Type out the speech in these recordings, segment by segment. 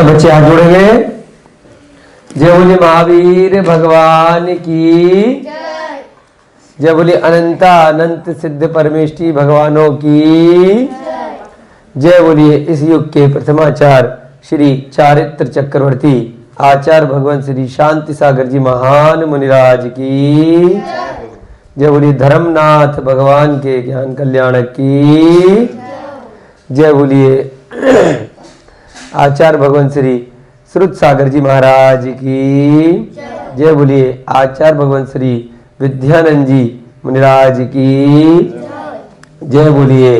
सब बच्चे हाथ जोड़ेंगे। जय बोले महावीर भगवान की जय। जय बोले अनंता अनंत सिद्ध परमेष्टि भगवानों की जय। बोलिए इस युग के प्रथमाचार्य श्री चारित्र चक्रवर्ती आचार्य भगवान श्री शांति सागर जी महान मुनिराज की जय। बोलिए धर्मनाथ भगवान के ज्ञान कल्याण की जय। बोलिए आचार्य भगवान श्री श्रुत सागर जी महाराज की जय। बोलिए आचार्य भगवान श्री विद्यानंद जी मुनिराज की जय। बोलिए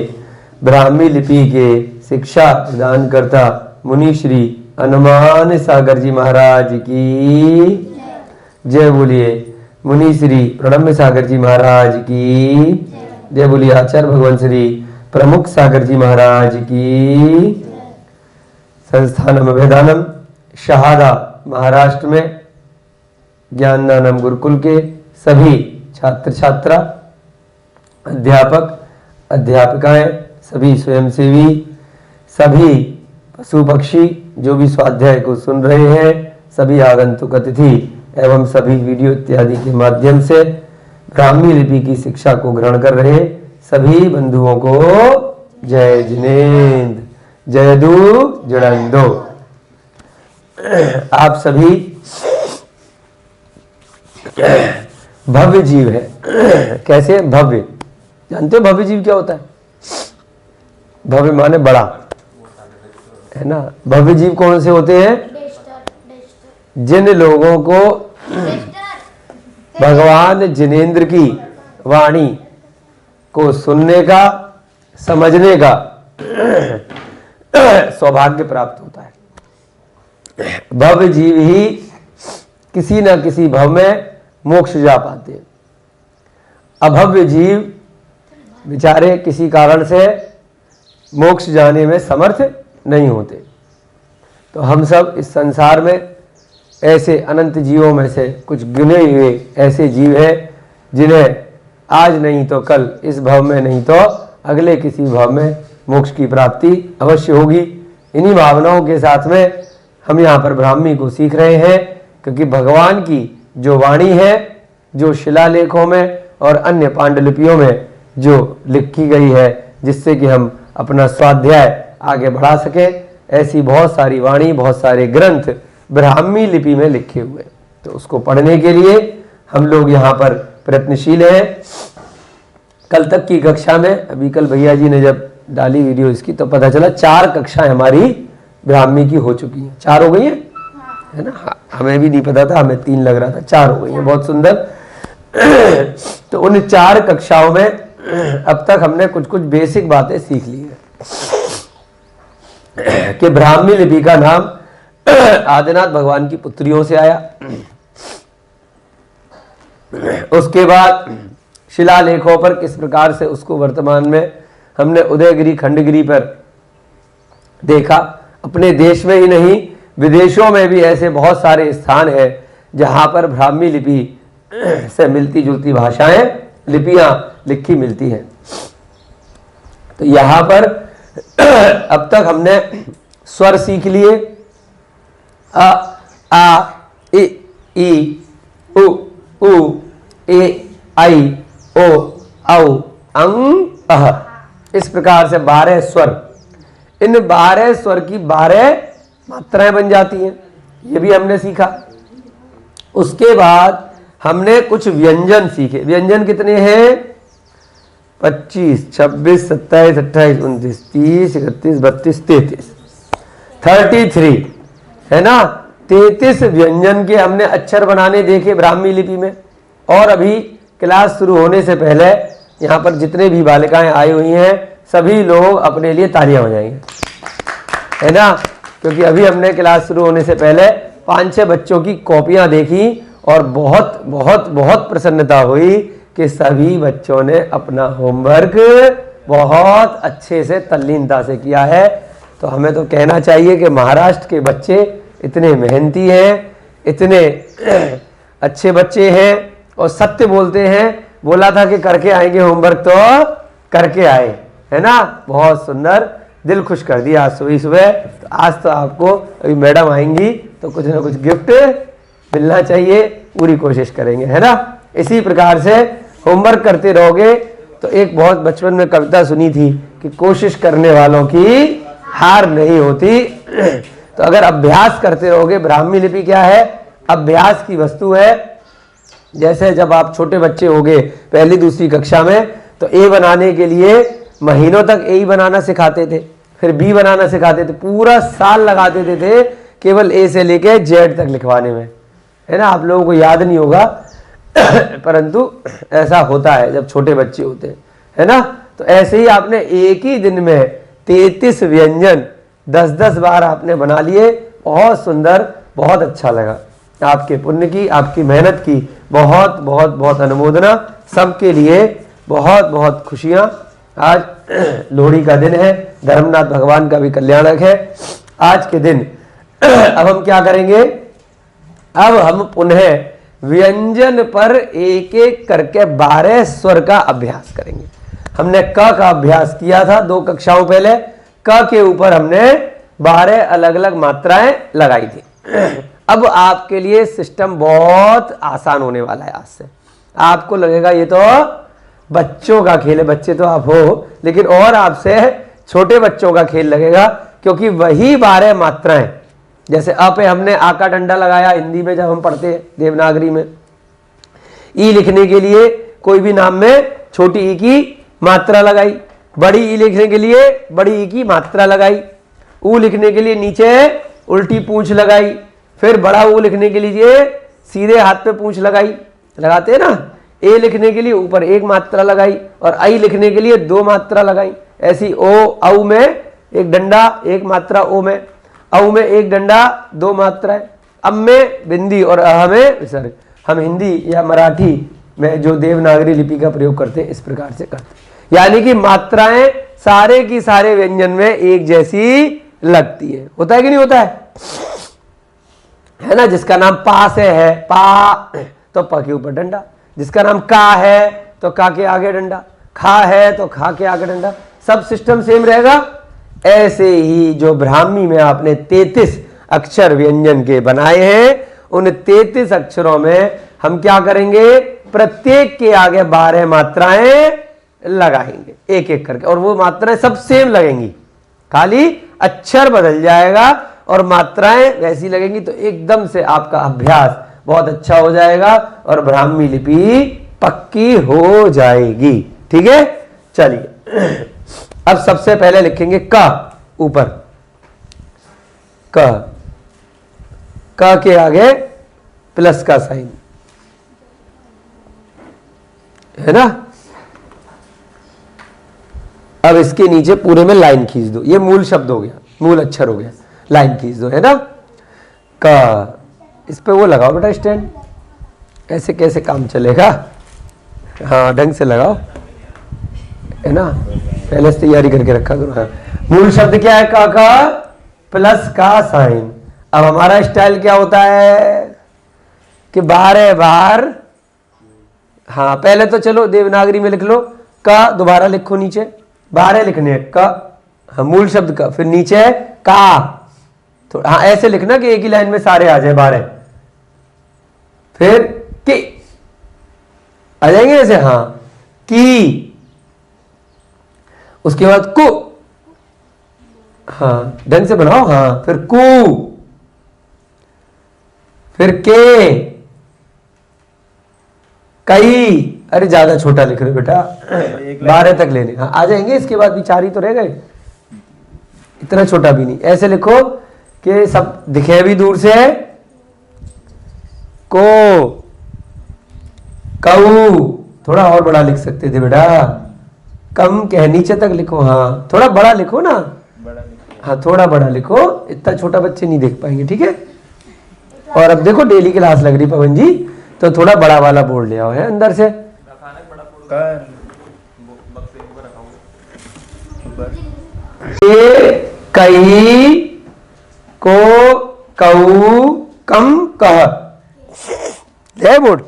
ब्राह्मी लिपि के शिक्षा प्रदान करता मुनि श्री हनुमान सागर जी महाराज की जय। बोलिए मुनि श्री प्रणम्य सागर जी महाराज की जय। बोलिए आचार्य भगवान श्री प्रमुख सागर जी महाराज की। संस्थानम वेदानम शहादा महाराष्ट्र में ज्ञानदानम गुरुकुल के सभी छात्र छात्रा अध्यापक अध्यापिकाएं सभी स्वयंसेवी सभी पशु पक्षी जो भी स्वाध्याय को सुन रहे हैं सभी आगंतुक अतिथि एवं सभी वीडियो इत्यादि के माध्यम से ब्राह्मी लिपि की शिक्षा को ग्रहण कर रहे सभी बंधुओं को जय जिनेन्द्र जय दू जुड़ंदो। आप सभी भव्य जीव है। कैसे भव्य जानते हो भव्य जीव क्या होता है? भव्य माने बड़ा है ना। भव्य जीव कौन से होते हैं? जिन लोगों को भगवान जिनेन्द्र की वाणी को सुनने का समझने का सौभाग्य प्राप्त होता है। भव्य जीव ही किसी न किसी भव में मोक्ष जा पाते हैं। अभव्य जीव बेचारे किसी कारण से मोक्ष जाने में समर्थ नहीं होते। तो हम सब इस संसार में ऐसे अनंत जीवों में से कुछ गिने हुए ऐसे जीव हैं जिन्हें आज नहीं तो कल इस भव में नहीं तो अगले किसी भव में मोक्ष की प्राप्ति अवश्य होगी। इन्हीं भावनाओं के साथ में हम यहाँ पर ब्राह्मी को सीख रहे हैं क्योंकि भगवान की जो वाणी है जो शिलालेखों में और अन्य पांडुलिपियों में जो लिखी गई है जिससे कि हम अपना स्वाध्याय आगे बढ़ा सकें ऐसी बहुत सारी वाणी बहुत सारे ग्रंथ ब्राह्मी लिपि में लिखे हुए। तो उसको पढ़ने के लिए हम लोग यहाँ पर प्रयत्नशील हैं। कल तक की कक्षा में अभी कल भैया जी ने जब डाली वीडियो इसकी तो पता चला 4 कक्षाएं हमारी ब्राह्मी की हो चुकी हैं। 4 हो गई हैं है ना। हमें भी नहीं पता था, हमें 3 लग रहा था। 4 हो गई हैं, बहुत सुंदर। तो उन 4 कक्षाओं में अब तक हमने कुछ कुछ बेसिक बातें सीख ली हैं कि ब्राह्मी लिपि का नाम आदिनाथ भगवान की पुत्रियों से आया। उसके बाद शिलालेखों पर किस प्रकार से उसको वर्तमान में हमने उदयगिरी खंडगिरी पर देखा। अपने देश में ही नहीं विदेशों में भी ऐसे बहुत सारे स्थान हैं जहां पर ब्राह्मी लिपि से मिलती जुलती भाषाएं लिपियां लिखी मिलती हैं। तो यहाँ पर अब तक हमने स्वर सीख लिए अ आ ई उ ए आई ओ औ अंग अह। इस प्रकार से 12 स्वर। इन 12 स्वर की 12 मात्राएं बन जाती हैं। ये भी हमने सीखा। उसके बाद हमने कुछ व्यंजन सीखे। व्यंजन कितने हैं? 25, 26, 27, 28, 29, 30, 31, 32, 33, 33 है ना। 33 व्यंजन के हमने अक्षर बनाने देखे ब्राह्मी लिपि में। और अभी क्लास शुरू होने से पहले यहाँ पर जितने भी बालिकाएं आई हुई हैं सभी लोग अपने लिए तालियां बजाएंगे है ना। क्योंकि अभी हमने क्लास शुरू होने से पहले 5-6 बच्चों की कॉपियां देखी और बहुत बहुत बहुत प्रसन्नता हुई कि सभी बच्चों ने अपना होमवर्क बहुत अच्छे से तल्लीनता से किया है। तो हमें तो कहना चाहिए कि महाराष्ट्र के बच्चे इतने मेहनती हैं, इतने अच्छे बच्चे हैं और सत्य बोलते हैं। बोला था कि करके आएंगे होमवर्क तो करके आए है ना। बहुत सुंदर। दिल खुश कर दिया आज सुबह सुबह। तो आज तो आपको अभी मैडम आएंगी तो कुछ ना कुछ गिफ्ट मिलना चाहिए, पूरी कोशिश करेंगे, है ना। इसी प्रकार से होमवर्क करते रहोगे। तो एक बहुत बचपन में कविता सुनी थी कि कोशिश करने वालों की हार नहीं होती। तो अगर अभ्यास करते रहोगे, ब्राह्मी लिपि क्या है, अभ्यास की वस्तु है। जैसे जब आप छोटे बच्चे होगे पहली दूसरी कक्षा में, तो ए बनाने के लिए महीनों तक ए बनाना सिखाते थे, फिर बी बनाना सिखाते थे, पूरा साल लगा देते थे केवल ए से लेके जेड तक लिखवाने में, है ना। आप लोगों को याद नहीं होगा परंतु ऐसा होता है जब छोटे बच्चे होते हैं, है ना। तो ऐसे ही आपने एक ही दिन में 33 व्यंजन 10-10 बार आपने बना लिए। बहुत सुंदर, बहुत अच्छा लगा। आपके पुण्य की, आपकी मेहनत की बहुत बहुत बहुत अनुमोदना। सबके लिए बहुत बहुत खुशियां। आज लोहड़ी का दिन है, धर्मनाथ भगवान का भी कल्याणक है आज के दिन। अब हम क्या करेंगे, अब हम पुनः व्यंजन पर एक एक करके 12 स्वर का अभ्यास करेंगे। हमने क का अभ्यास किया था 2 कक्षाओं पहले। क के ऊपर हमने 12 अलग अलग मात्राएं लगाई थी। अब आपके लिए सिस्टम बहुत आसान होने वाला है। आज से आपको लगेगा ये तो बच्चों का खेल है, बच्चे तो आप हो, लेकिन और आपसे छोटे बच्चों का खेल लगेगा, क्योंकि वही 12 मात्राएं, जैसे अ पे हमने आ का डंडा लगाया हिंदी में जब हम पढ़ते हैं देवनागरी में। ई लिखने के लिए कोई भी नाम में छोटी ई की मात्रा लगाई, बड़ी ई लिखने के लिए बड़ी ई की मात्रा लगाई, ऊ लिखने के लिए नीचे उल्टी पूंछ लगाई, फिर बड़ा ऊ लिखने के लिए सीधे हाथ पे पूंछ लगाई, लगाते हैं ना। ए लिखने के लिए ऊपर 1 मात्रा लगाई, और आई लिखने के लिए 2 मात्रा लगाई। ऐसी ओ औ में 1 डंडा 1 मात्रा, ओ में औ में 1 डंडा 2 मात्राएं, अम में बिंदी और अह में विसर्ग। हम हिंदी या मराठी में जो देवनागरी लिपि का प्रयोग करते हैं इस प्रकार से करते हैं, यानी कि मात्राएं सारे की सारे व्यंजन में एक जैसी लगती है। होता है कि नहीं होता है ना। जिसका नाम पा से है, पा तो प के ऊपर डंडा, जिसका नाम का है तो का के आगे डंडा, खा है तो खा के आगे डंडा, सब सिस्टम सेम रहेगा। ऐसे ही जो ब्राह्मी में आपने 33 अक्षर व्यंजन के बनाए हैं, उन 33 अक्षरों में हम क्या करेंगे, प्रत्येक के आगे 12 मात्राएं लगाएंगे एक एक करके, और वो मात्राएं सब सेम लगेंगी, खाली अक्षर बदल जाएगा और मात्राएं वैसी लगेंगी। तो एकदम से आपका अभ्यास बहुत अच्छा हो जाएगा और ब्राह्मी लिपि पक्की हो जाएगी। ठीक है, चलिए अब सबसे पहले लिखेंगे क ऊपर, क के आगे प्लस का साइन, है ना। अब इसके नीचे पूरे में लाइन खींच दो, ये मूल शब्द हो गया, मूल अक्षर हो गया, लाइन खींच दो, है ना। क इस पे वो लगाओ बेटा स्टैंड, ऐसे कैसे काम चलेगा, हाँ ढंग से लगाओ, है ना, पहले से तैयारी करके रखा करो। हाँ। मूल शब्द क्या है, का प्लस का साइन। अब हमारा स्टाइल क्या होता है कि 12 बार, हाँ पहले तो चलो देवनागरी में लिख लो, का दोबारा लिखो नीचे, 12 लिखने का, हाँ मूल शब्द का, फिर नीचे का, तो हाँ ऐसे लिखना कि एक ही लाइन में सारे आ जाए 12, फिर की आ जाएंगे ऐसे, हाँ की, उसके बाद कु, हाँ ढंग से बनाओ, हाँ फिर कु, फिर के, कई, अरे ज्यादा छोटा लिख रहे हो बेटा, 12 तक लेने, हाँ आ जाएंगे, इसके बाद भी 4 ही तो रह गए, इतना छोटा भी नहीं। ऐसे लिखो कि सब दिखे भी दूर से, को, कऊ, थोड़ा और बड़ा लिख सकते थे बेटा, कम कह नीचे तक लिखो, हाँ थोड़ा बड़ा लिखो ना, हाँ थोड़ा बड़ा लिखो, इतना छोटा बच्चे नहीं देख पाएंगे, ठीक है। और अब देखो डेली क्लास लग रही पवन जी, तो थोड़ा बड़ा वाला बोर्ड ले आओ, है अंदर से, कई, को, कऊ, कम, कह, है बोर्ड,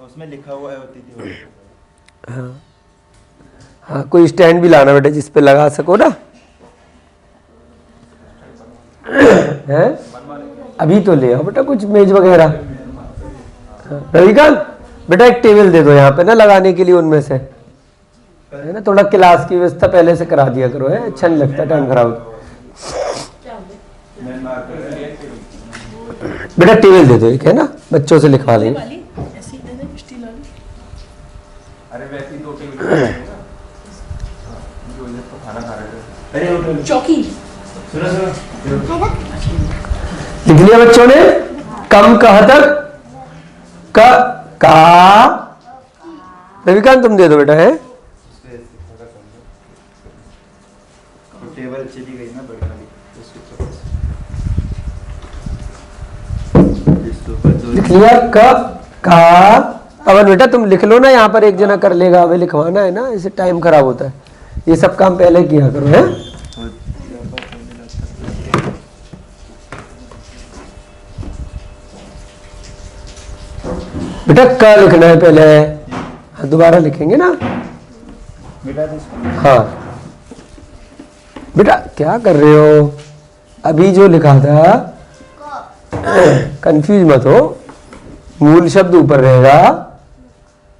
उसमें लिखा हुआ है होती थी। हाँ हाँ कोई स्टैंड भी लाना बेटा जिस पे लगा सको ना, है? अभी तो ले आओ बेटा कुछ मेज वगैरह। रविकांत बेटा एक टेबल दे दो यहाँ पे ना लगाने के लिए उनमें से, है ना। थोड़ा क्लास की व्यवस्था पहले से करा दिया करो, है अच्छा नहीं लगता टाइम खराब। बेटा टेबल दे दो एक, है ना, बच्चों से लिखवा लेंगे। अरे वैसे ही 2 टेबल खाना खा रहे थे। चौकी लिख लिया बच्चों ने? कम कह तक का रविकांत तुम दे दो बेटा, है। टेबल चली गई ना बड़ी वाली, लिख लिया का। पवन बेटा तुम लिख लो ना, यहाँ पर एक जना कर लेगा, हमें लिखवाना है ना, इससे टाइम खराब होता है। ये सब काम पहले किया करो, है। बेटा क लिखना है पहले, हाँ, दोबारा लिखेंगे ना। हाँ बेटा क्या कर रहे हो? अभी जो लिखा था कंफ्यूज मत हो, मूल शब्द ऊपर रहेगा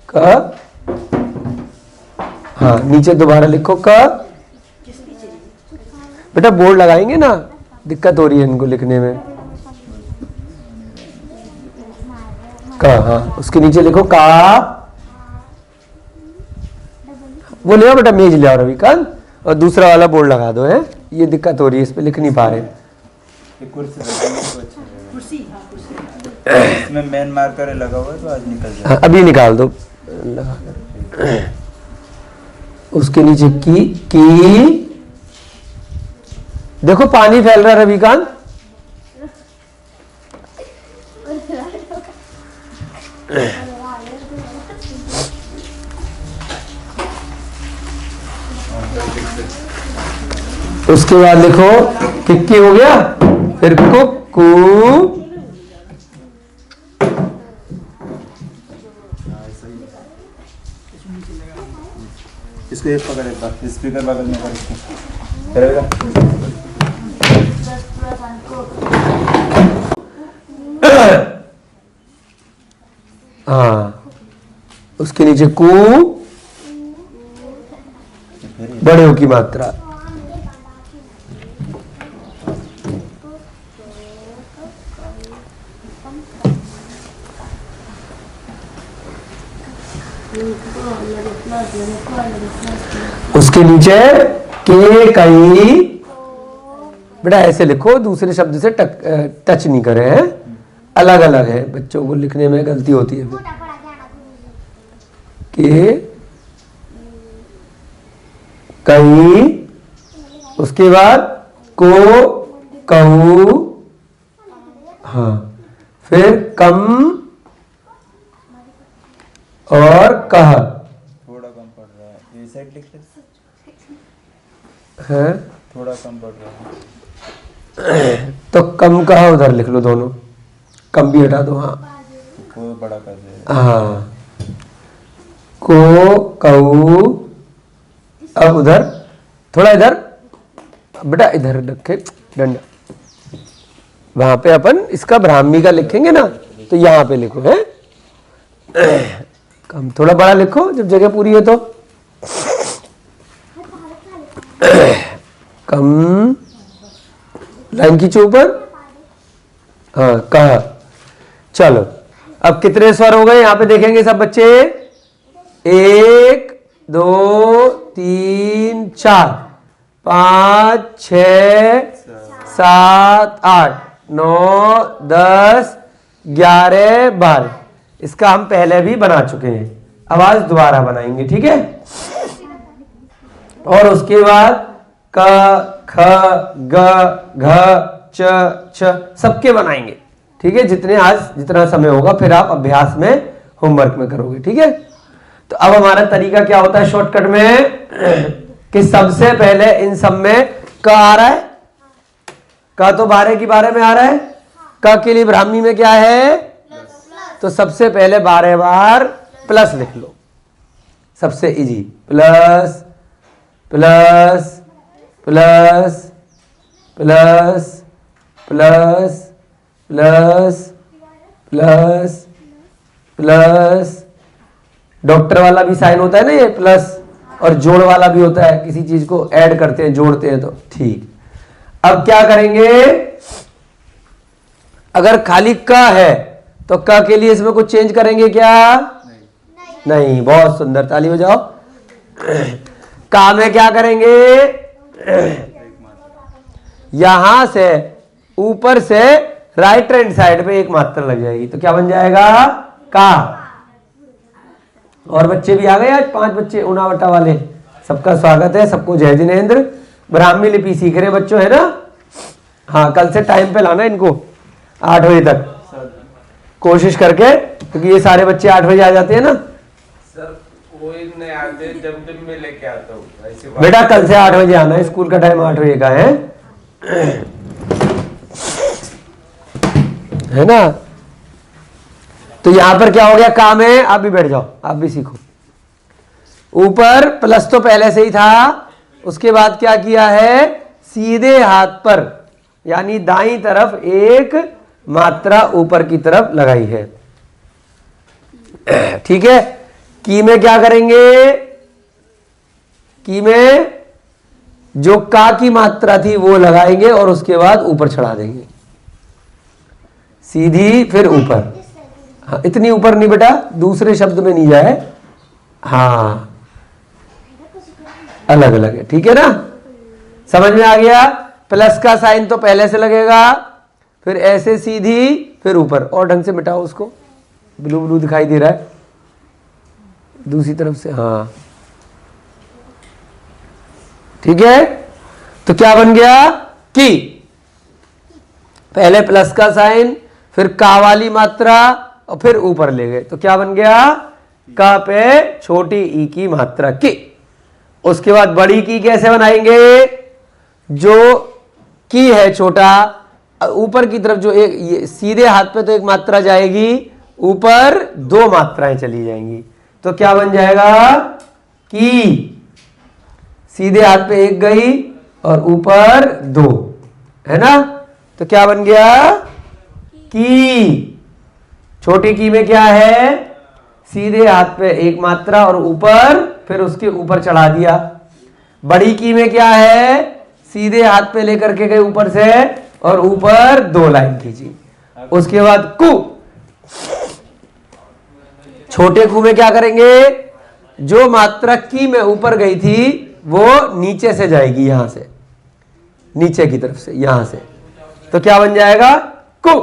क। हाँ नीचे दोबारा लिखो क। बेटा बोर्ड लगाएंगे ना, दिक्कत हो रही है इनको लिखने में। का, हाँ उसके नीचे लिखो का। वो ले आओ बेटा, मेज ले आओ रविकांत, और दूसरा वाला बोर्ड लगा दो, है। ये दिक्कत हो रही है, इस पे लिख नहीं पा रहे। कुर्सी इसमें मेन मार्कर लगा हुआ है तो आज निकल जाए। हाँ अभी निकाल दो लगा कर। उसके नीचे की देखो पानी फैल रहा है रविकांत। उसके बाद लिखो किक्की हो गया, फिर कुक्कू। इसको एक पकड़, एक बार स्पीकर बगल में कर इसको करेगा। हाँ उसके नीचे कू, बड़े हो की मात्रा। उसके नीचे के कई। बेटा ऐसे लिखो, दूसरे शब्द से टच नहीं करे, हैं, अलग अलग है, बच्चों को लिखने में गलती होती है फिर। के कई, उसके बाद को कहू, हाँ, फिर कम और कह। थोड़ा कम पड़ रहा है, ये साइड लिख ले। है थोड़ा कम पड़ रहा है तो कम कहा उधर लिख लो, दोनों कम भी हटा दो। हाँ को बड़ा कर दे। हाँ को कहू। अब उधर थोड़ा इधर बेटा, इधर रखे डंडा, वहां पे अपन इसका ब्राह्मी का लिखेंगे ना, तो यहाँ पे लिखो, है। कम थोड़ा बड़ा लिखो जब जगह पूरी है तो। कम लाइन खींचो ऊपर। हाँ कहा। चलो अब कितने स्वर हो गए यहाँ पे देखेंगे सब बच्चे। 1 2 3 4 5 6 7 8 9 10 11 12। इसका हम पहले भी बना चुके हैं, आवाज दोबारा बनाएंगे, ठीक है। और उसके बाद क ख ग घ च छ सबके बनाएंगे, ठीक है। जितना समय होगा फिर आप अभ्यास में होमवर्क में करोगे, ठीक है। तो अब हमारा तरीका क्या होता है शॉर्टकट में, कि सबसे पहले इन सब में क आ रहा है, क तो 12 की 12 में आ रहा है, क के लिए ब्राह्मी में क्या है, तो सबसे पहले 12 बार प्लस लिख लो, सबसे easy. Plus plus plus plus plus plus plus plus, doctor वाला भी साइन होता है ना ये प्लस, और जोड़ वाला भी होता है, किसी चीज को ऐड करते हैं जोड़ते हैं तो ठीक। अब क्या करेंगे, अगर खाली क है तो क के लिए इसमें कुछ चेंज करेंगे क्या? नहीं। बहुत सुंदर, ताली बजाओ। का में क्या करेंगे, यहां से ऊपर से राइट हैंड साइड पे एक मात्रा लग जाएगी, तो क्या बन जाएगा? का। और बच्चे भी आ गए आज, 5 बच्चे उनावटा वाले, सबका स्वागत है, सबको जय जिनेन्द्र। ब्राह्मी लिपि सीख रहे बच्चों, है ना? हाँ, कल से टाइम पे लाना इनको 8 बजे तक कोशिश करके, क्योंकि ये सारे बच्चे 8 बजे आ जाते हैं ना सर। कोई नहीं आते, जब मैं लेके आता हूँ। बेटा कल से 8 बजे आना है, स्कूल का टाइम 8 बजे का है ना? तो यहां पर क्या हो गया, काम है, आप भी बैठ जाओ, आप भी सीखो। ऊपर प्लस तो पहले से ही था, उसके बाद क्या किया है, सीधे हाथ पर यानी दाईं तरफ एक मात्रा ऊपर की तरफ लगाई है। ठीक है, की में क्या करेंगे, की में जो का की मात्रा थी वो लगाएंगे और उसके बाद ऊपर चढ़ा देंगे, सीधी फिर ऊपर। हाँ, इतनी ऊपर नहीं बेटा, दूसरे शब्द में नहीं जाए, हाँ अलग अलग है, ठीक है ना? समझ में आ गया? प्लस का साइन तो पहले से लगेगा, फिर ऐसे सीधी फिर ऊपर, और ढंग से मिटाओ उसको, ब्लू ब्लू दिखाई दे रहा है दूसरी तरफ से, हाँ ठीक है। तो क्या बन गया, की, पहले प्लस का साइन, फिर का वाली मात्रा, और फिर ऊपर ले गए, तो क्या बन गया, का पे छोटी ई की मात्रा की। उसके बाद बड़ी की कैसे बनाएंगे, जो की है छोटा, ऊपर की तरफ जो एक सीधे हाथ पे तो एक मात्रा जाएगी, ऊपर 2 मात्राएं चली जाएंगी, तो क्या बन जाएगा, की। सीधे हाथ पे एक गई और ऊपर 2, है ना? तो क्या बन गया, की। छोटी की में क्या है, सीधे हाथ पे एक मात्रा और ऊपर, फिर उसके ऊपर चढ़ा दिया। बड़ी की में क्या है, सीधे हाथ पे लेकर के गए ऊपर से और ऊपर 2 लाइन खींची, उसके बाद कु। छोटे कु में क्या करेंगे, जो मात्रा की में ऊपर गई थी वो नीचे से जाएगी, यहां से नीचे की तरफ से, यहां से, तो क्या बन जाएगा, कु।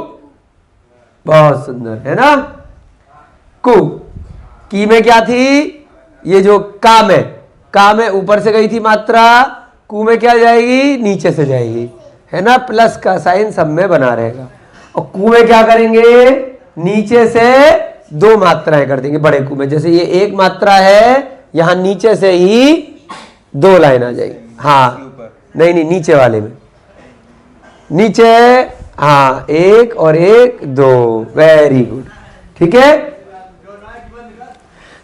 बहुत सुंदर, है ना? कु। की में क्या थी, ये जो का में ऊपर से गई थी मात्रा, कु में क्या जाएगी, नीचे से जाएगी, है ना? प्लस का साइन सब में बना रहेगा। और कु में क्या करेंगे, नीचे से 2 मात्राएं कर देंगे बड़े कु में, जैसे ये एक मात्रा है, यहां नीचे से ही 2 लाइन आ जाएगी। हाँ नहीं, नीचे वाले में, नीचे, हाँ 1 और 1 2, वेरी गुड, ठीक है।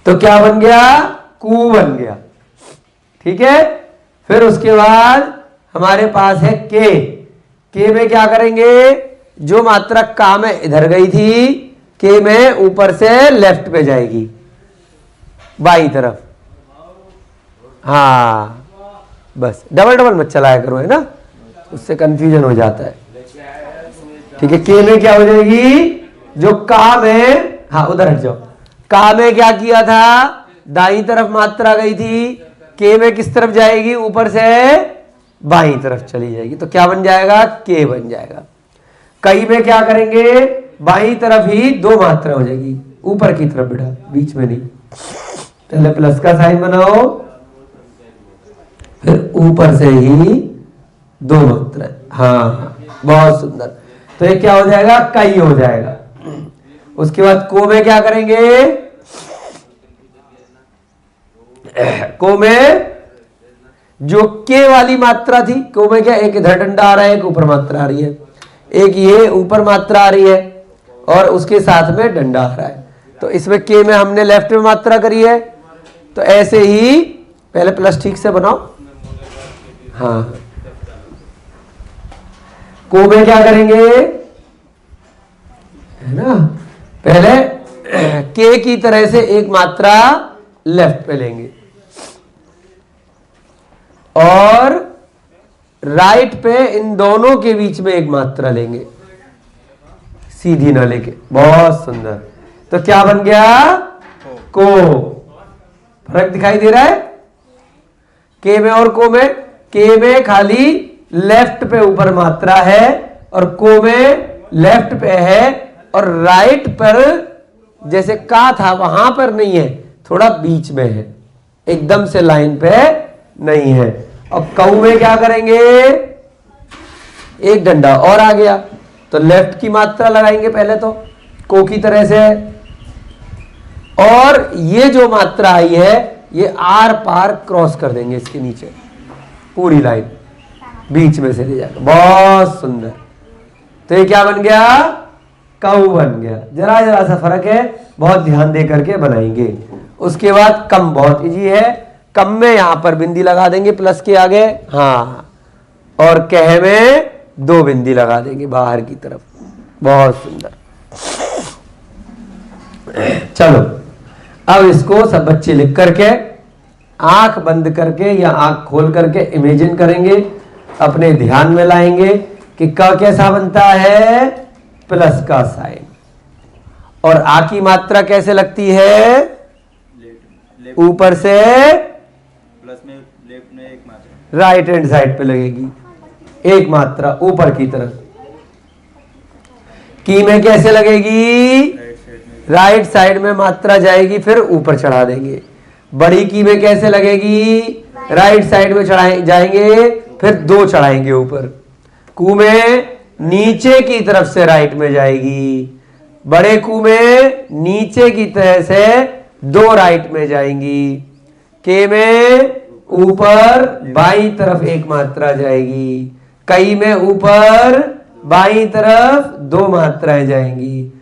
तो क्या बन गया, कु बन गया, ठीक है। फिर उसके बाद हमारे पास है के में क्या करेंगे, जो मात्रा का में इधर गई थी, के में ऊपर से लेफ्ट पे जाएगी, बाई तरफ, हाँ बस डबल डबल मत चलाया करो, है ना, उससे कंफ्यूजन हो जाता है, ठीक है। के में क्या हो जाएगी, जो का में, हाँ उधर हट जाओ, का में क्या किया था, दाईं तरफ मात्रा गई थी, के में किस तरफ जाएगी, ऊपर से बाईं तरफ चली जाएगी, तो क्या बन जाएगा, के बन जाएगा। कई में क्या करेंगे, बाईं तरफ ही 2 मात्रा हो जाएगी, ऊपर की तरफ बेटा, बीच में नहीं। पहले प्लस का साइन बनाओ, फिर ऊपर से ही 2 मात्रा, हाँ बहुत सुंदर। तो ये क्या हो जाएगा, कई हो जाएगा। उसके बाद को में क्या करेंगे, को में जो के वाली मात्रा थी, को में क्या, एक इधर डंडा आ रहा है, एक ऊपर मात्रा आ रही है, एक ये ऊपर मात्रा आ रही है और उसके साथ में डंडा आ रहा है, तो इसमें के में हमने लेफ्ट में मात्रा करी है, तो ऐसे ही पहले प्लस ठीक से बनाओ, हाँ को में क्या करेंगे, है ना, पहले के की तरह से एक मात्रा लेफ्ट पे लेंगे और राइट पे इन दोनों के बीच में एक मात्रा लेंगे, सीधी ना लेके। बहुत सुंदर। तो क्या बन गया, को। फर्क दिखाई दे रहा है के में और को में? के में खाली लेफ्ट पे ऊपर मात्रा है और को में लेफ्ट पे है, और राइट पर जैसे का था वहां पर नहीं है, थोड़ा बीच में है, एकदम से लाइन पे नहीं है। अब कऊ में क्या करेंगे, एक डंडा और आ गया, तो लेफ्ट की मात्रा लगाएंगे पहले तो को की तरह से, और ये जो मात्रा आई है ये आर पार क्रॉस कर देंगे इसके नीचे, पूरी लाइन बीच में से ले जाकर। बहुत सुंदर। तो ये क्या बन गया, कऊ बन गया। जरा जरा सा फर्क है, बहुत ध्यान दे करके बनाएंगे। उसके बाद कम बहुत इजी है, कम में यहां पर बिंदी लगा देंगे प्लस के आगे, हाँ, और कह में 2 बिंदी लगा देंगे बाहर की तरफ। बहुत सुंदर। चलो अब इसको सब बच्चे लिख करके आंख बंद करके या आंख खोल करके इमेजिन करेंगे, अपने ध्यान में लाएंगे कि क कैसा बनता है, प्लस का साइन, और आ की मात्रा कैसे लगती है, ऊपर से प्लस में लेफ्ट में एक मात्रा, राइट हैंड साइड पे लगेगी एक मात्रा ऊपर की तरफ। की में कैसे लगेगी, राइट साइड में मात्रा जाएगी, फिर ऊपर चढ़ा देंगे। बड़ी की में कैसे लगेगी, राइट साइड में चढ़ाए जाएंगे, फिर 2 चढ़ाएंगे ऊपर। कू में नीचे की तरफ से राइट में जाएगी, बड़े कू में नीचे की तरह से 2 राइट में जाएंगी। के में ऊपर बाईं तरफ एक मात्रा जाएगी, कई में ऊपर बाईं तरफ 2 मात्राएं जाएंगी,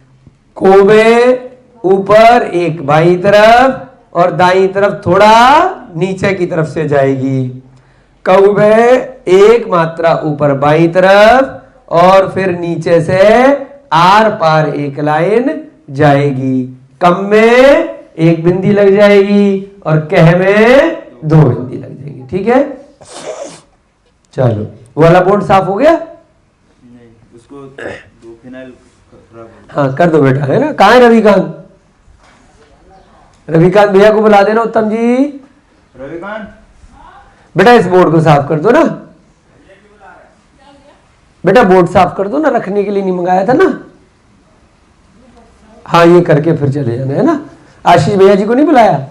को में ऊपर एक बाईं तरफ और दाईं तरफ थोड़ा नीचे की तरफ से जाएगी। कऊ में एक मात्रा ऊपर बाईं तरफ और फिर नीचे से आर पार एक लाइन जाएगी। कम में एक बिंदी लग जाएगी और कह में 2 बिंदी लग जाएगी। ठीक है, चलो वो वाला बोर्ड साफ हो गया? नहीं, उसको 2 फिनाइल हाँ कर दो बेटा, है ना। कहाँ है रविकांत? रविकांत भैया को बुला देना। उत्तम जी, रविकांत बेटा इस बोर्ड को साफ कर दो ना। बेटा बोर्ड साफ कर दो ना, रखने के लिए नहीं मंगाया था ना। हाँ ये करके फिर चले जाना, है ना। आशीष भैया जी को नहीं बुलाया?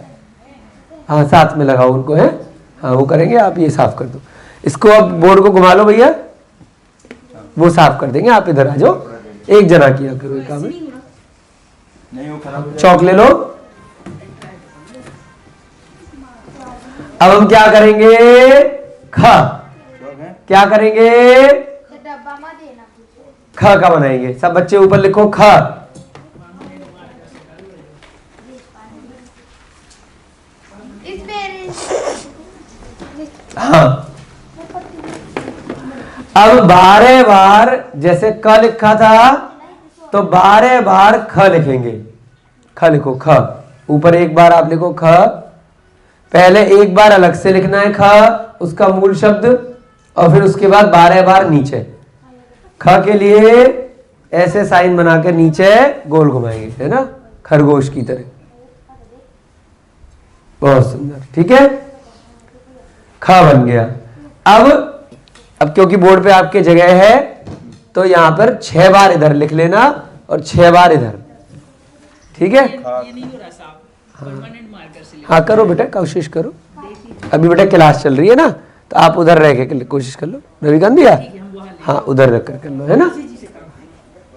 हाँ साथ में लगाओ उनको, है। हाँ वो करेंगे, आप ये साफ कर दो। इसको अब बोर्ड को घुमा लो भैया, वो साफ कर देंगे। आप इधर आ जाओ, एक जना किया करो ये काम। नहीं वो खराब हो जाएगा। चौक ले लो। अब हम क्या करेंगे, ख चौक है? क्या करेंगे, ख का बनाएंगे। सब बच्चे ऊपर लिखो ख। हाँ अब 12 बार जैसे क लिखा था तो 12 बार ख लिखेंगे। ख लिखो, ख ऊपर एक बार आप लिखो ख। पहले एक बार अलग से लिखना है ख, उसका मूल शब्द, और फिर उसके बाद 12 बार नीचे। ख के लिए ऐसे साइन बनाकर नीचे गोल घुमाएंगे, है ना, खरगोश की तरह। बहुत सुंदर, ठीक है। ख बन गया। अब क्योंकि बोर्ड पे आपके जगह है तो यहां पर 6 बार इधर लिख लेना और 6 बार इधर, ठीक है। हाँ करो बेटा, कोशिश करो। अभी बेटा क्लास चल रही है ना, तो आप उधर रह के कोशिश कर लो। रविकांत भैया, हाँ उधर रख कर लो, है ना।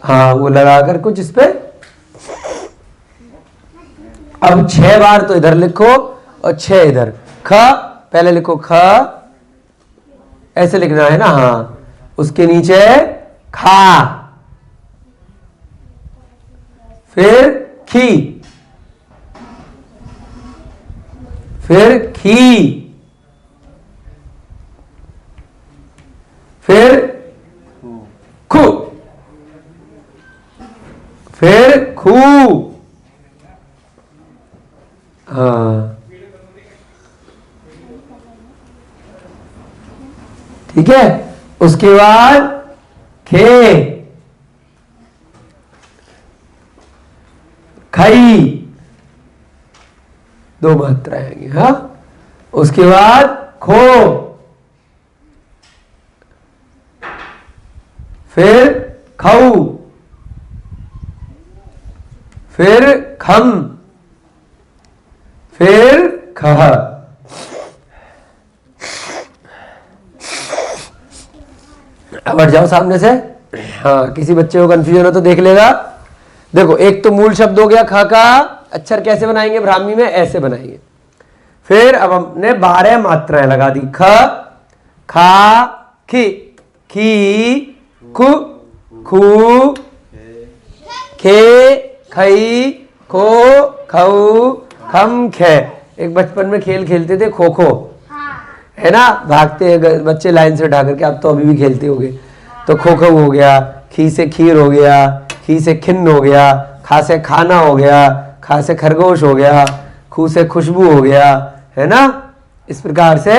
हाँ वो लगा कर कुछ इस पे। अब 6 बार तो इधर लिखो और 6 इधर। ख पहले लिखो ख, ऐसे लिखना है ना। हाँ उसके नीचे खा, फिर खी, फिर खी, फिर फिर खू, हाँ ठीक है। उसके बाद खे, खई, दो मात्राएं आएंगी। हाँ, उसके बाद खो, फिर खाऊ, फिर खम, फिर खह। अब हट जाओ सामने से। हाँ, किसी बच्चे को कंफ्यूजन हो तो देख लेगा। देखो, एक तो मूल शब्द हो गया ख का, अक्षर कैसे बनाएंगे ब्राह्मी में, ऐसे बनाएंगे। फिर अब हमने 12 मात्राएं लगा दी। ख, खा, खी, खी, खु, खू, खे, खई, खो, खऊ, खम, खे। एक बचपन में खेल खेलते थे खो खो, है ना, भागते बच्चे लाइन से उठा करके, आप तो अभी भी खेलते होगे। तो खो खो हो गया, खी से खीर हो गया, खी से खिन्न हो गया, खा से खाना हो गया, खा से खरगोश हो गया, खू से खुशबू हो गया, है ना। इस प्रकार से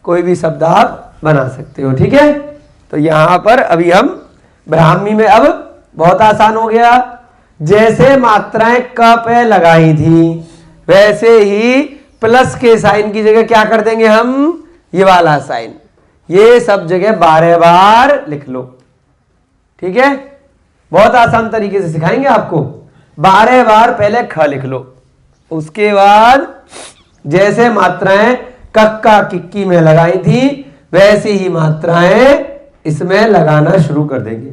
कोई भी शब्द आप बना सकते हो, ठीक है। तो यहां पर अभी हम ब्राह्मी में अब बहुत आसान हो गया। जैसे मात्राएं क पे लगाई थी, वैसे ही प्लस के साइन की जगह क्या कर देंगे हम, ये वाला साइन। ये सब जगह 12 बार लिख लो, ठीक है। बहुत आसान तरीके से सिखाएंगे आपको। 12 बार पहले ख लिख लो, उसके बाद जैसे मात्राएं कक्का किक्की में लगाई थी, वैसे ही मात्राएं इसमें लगाना शुरू कर देंगे।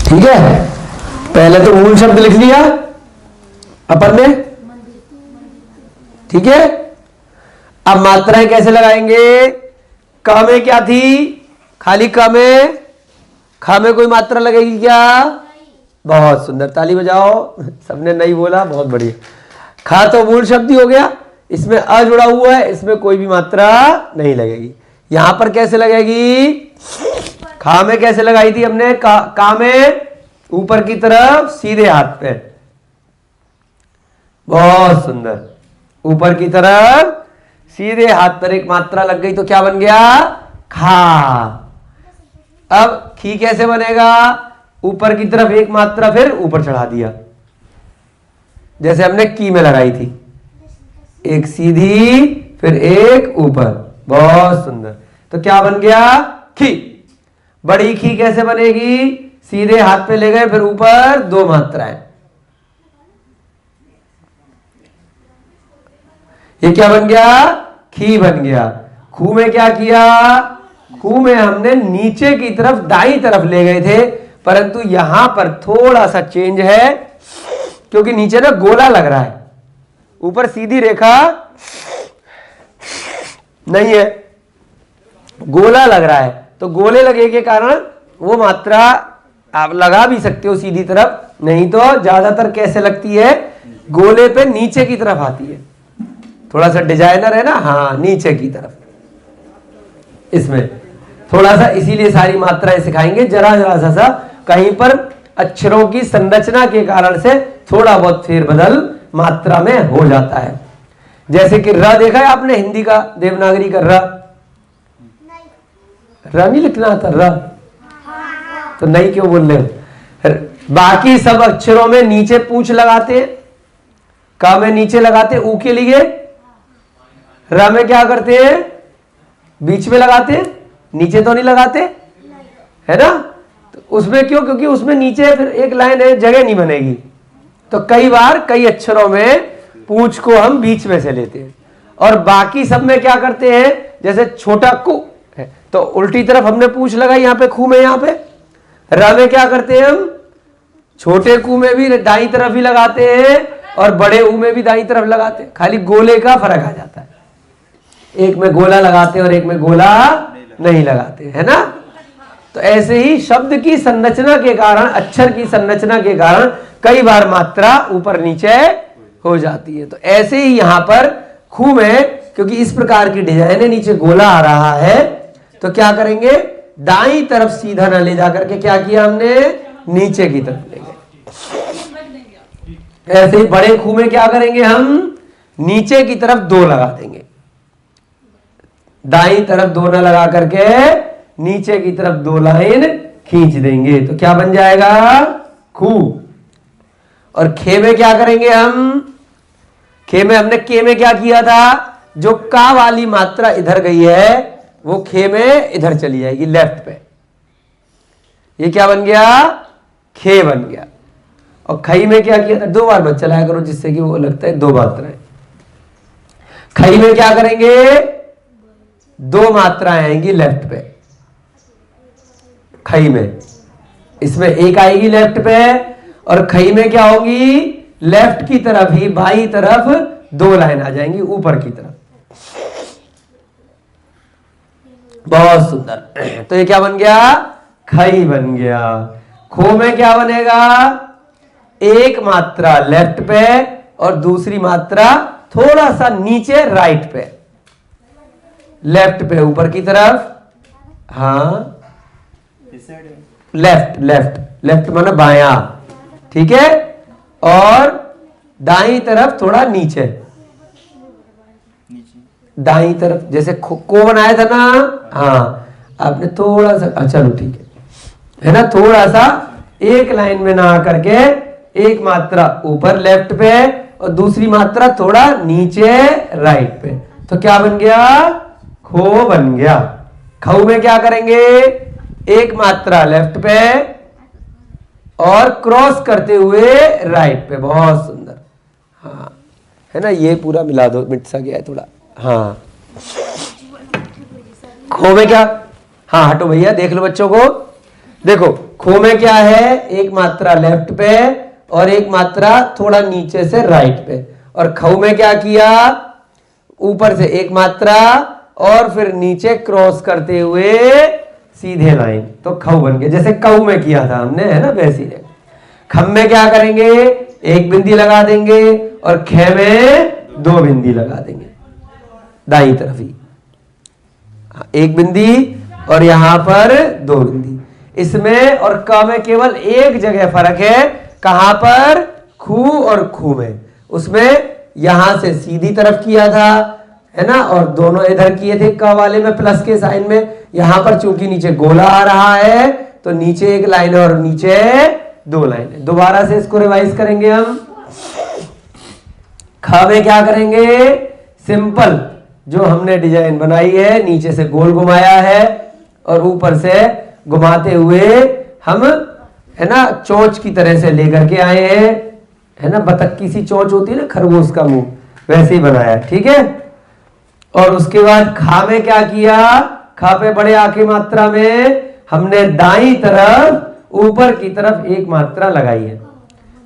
ठीक है, पहले तो मूल शब्द लिख लिया अपन ने, ठीक है। अब मात्राएं कैसे लगाएंगे। क में क्या थी, खाली क में, ख में कोई मात्रा लगेगी क्या, बहुत सुंदर, ताली बजाओ, सबने नहीं बोला, बहुत बढ़िया। खा तो मूल शब्द ही हो गया, इसमें अ जुड़ा हुआ है, इसमें कोई भी मात्रा नहीं लगेगी। यहां पर कैसे लगेगी, खा में कैसे लगाई थी हमने, का में ऊपर की तरफ सीधे हाथ पे, बहुत सुंदर, ऊपर की तरफ सीधे हाथ पर एक मात्रा लग गई तो क्या बन गया, खा। अब खी कैसे बनेगा, ऊपर की तरफ एक मात्रा फिर ऊपर चढ़ा दिया, जैसे हमने की में लगाई थी, एक सीधी फिर एक ऊपर, बहुत सुंदर। तो क्या बन गया, खी। बड़ी खी कैसे बनेगी, सीधे हाथ पे ले गए फिर ऊपर दो मात्राएं, ये क्या बन गया, खी बन गया। खू में क्या किया, खू में हमने नीचे की तरफ दाईं तरफ ले गए थे, परंतु यहां पर थोड़ा सा चेंज है, क्योंकि नीचे ना गोला लग रहा है, ऊपर सीधी रेखा नहीं है, गोला लग रहा है। तो गोले लगे के कारण वो मात्रा आप लगा भी सकते हो सीधी तरफ, नहीं तो ज्यादातर कैसे लगती है, गोले पे नीचे की तरफ आती है, थोड़ा सा डिजाइनर है ना, हाँ नीचे की तरफ, इसमें थोड़ा सा, इसीलिए सारी मात्राएं सिखाएंगे। जरा जरा सा कहीं पर अक्षरों की संरचना के कारण से थोड़ा बहुत फेरबदल मात्रा में हो जाता है। जैसे कि र देखा है आपने, हिंदी का देवनागरी का र नहीं लिखना आता, र तो नहीं क्यों बोल रहे हो। बाकी सब अक्षरों में नीचे पूंछ लगाते हैं, का में नीचे लगाते, ऊ के लिए र में क्या करते हैं, बीच में लगाते हैं, नीचे तो नहीं लगाते, है ना। तो उसमें क्यों, क्योंकि उसमें नीचे फिर एक लाइन है, जगह नहीं बनेगी। तो कई बार कई अक्षरों में पूंछ को हम बीच में से लेते हैं, और बाकी सब में क्या करते हैं, जैसे छोटा कु है तो उल्टी तरफ हमने पूंछ लगाई, यहाँ पे खू में, यहाँ पे र में क्या करते हैं हम, छोटे कु में भी दाईं तरफ ही लगाते हैं और बड़े ऊ में भी दाईं तरफ लगाते हैं, खाली गोले का फर्क आ जाता है, एक में गोला लगाते हैं और एक में गोला नहीं लगाते, है ना। तो ऐसे ही शब्द की संरचना के कारण, अक्षर की संरचना के कारण कई बार मात्रा ऊपर नीचे हो जाती है। तो ऐसे ही यहां पर खू में, क्योंकि इस प्रकार की डिजाइन है, नीचे गोला आ रहा है, तो क्या करेंगे, दाईं तरफ सीधा ना ले जाकर के क्या किया हमने, नीचे की तरफ ले गए। ऐसे ही बड़े खू में क्या करेंगे हम, नीचे की तरफ 2 लगा देंगे, दाईं तरफ 2 ना लगा करके नीचे की तरफ 2 लाइन खींच देंगे, तो क्या बन जाएगा, खू। और खे में क्या करेंगे हम, खे में हमने के में क्या किया था, जो का वाली मात्रा इधर गई है वो खे में इधर चली जाएगी लेफ्ट पे, ये क्या बन गया, खे बन गया। और खई में क्या किया था, 2 बार मत चलाया करो जिससे कि वो लगता है 2 मात्राएं। खई में क्या करेंगे, 2 मात्राएं आएंगी लेफ्ट पे, खई में, इसमें एक आएगी लेफ्ट पे, और खई में क्या होगी, लेफ्ट की तरफ ही बाई तरफ 2 लाइन आ जाएंगी ऊपर की तरफ। बहुत सुंदर। तो ये क्या बन गया, खई बन गया। खो में क्या बनेगा, एक मात्रा लेफ्ट पे और दूसरी मात्रा थोड़ा सा नीचे राइट पे, लेफ्ट पे ऊपर की तरफ, हाँ लेफ्ट, लेफ्ट लेफ्ट माना बायां, ठीक है, और दाईं तरफ थोड़ा नीचे, दाईं तरफ, जैसे को बनाया था ना, हाँ आपने थोड़ा सा, चलो ठीक है ना, थोड़ा सा एक लाइन में ना आकर के एक मात्रा ऊपर लेफ्ट पे और दूसरी मात्रा थोड़ा नीचे राइट पे, तो क्या बन गया, खो बन गया। खऊ में क्या करेंगे, एक मात्रा लेफ्ट पे और क्रॉस करते हुए राइट पे, बहुत सुंदर, हाँ है ना, ये पूरा मिला दो, मिट सा गया है थोड़ा, हाँ। खो में क्या, हाँ हटो भैया, देख लो बच्चों को, देखो खो में क्या है, एक मात्रा लेफ्ट पे और एक मात्रा थोड़ा नीचे से राइट पे, और खऊ में क्या किया, ऊपर से एक मात्रा और फिर नीचे क्रॉस करते हुए सीधे लाइन, तो खऊ बन गया, जैसे कऊ में किया था हमने, है ना, वैसी है। खम में क्या करेंगे, एक बिंदी लगा देंगे और खे में 2 बिंदी लगा देंगे दाईं तरफ ही, एक बिंदी और यहां पर 2 बिंदी। इसमें और क में केवल एक जगह फर्क है, कहां पर, खू और खू में, उसमें यहां से सीधी तरफ किया था, है ना, और दोनों इधर किए थे क वाले में प्लस के साइन में, यहां पर चूंकि नीचे गोला आ रहा है तो नीचे एक लाइन और नीचे 2 लाइन। दोबारा से इसको रिवाइज करेंगे हम। ख में क्या करेंगे, सिंपल जो हमने डिजाइन बनाई है, नीचे से गोल घुमाया है और ऊपर से घुमाते हुए हम, है ना, चोंच की तरह से लेकर के आए हैं, है ना, बतख की सी चोंच होती है ना, खरगोश का मुंह, वैसे ही बनाया, ठीक है। और उसके बाद खा में क्या किया, खा पे बड़े आके मात्रा में हमने दाईं तरफ ऊपर की तरफ एक मात्रा लगाई है।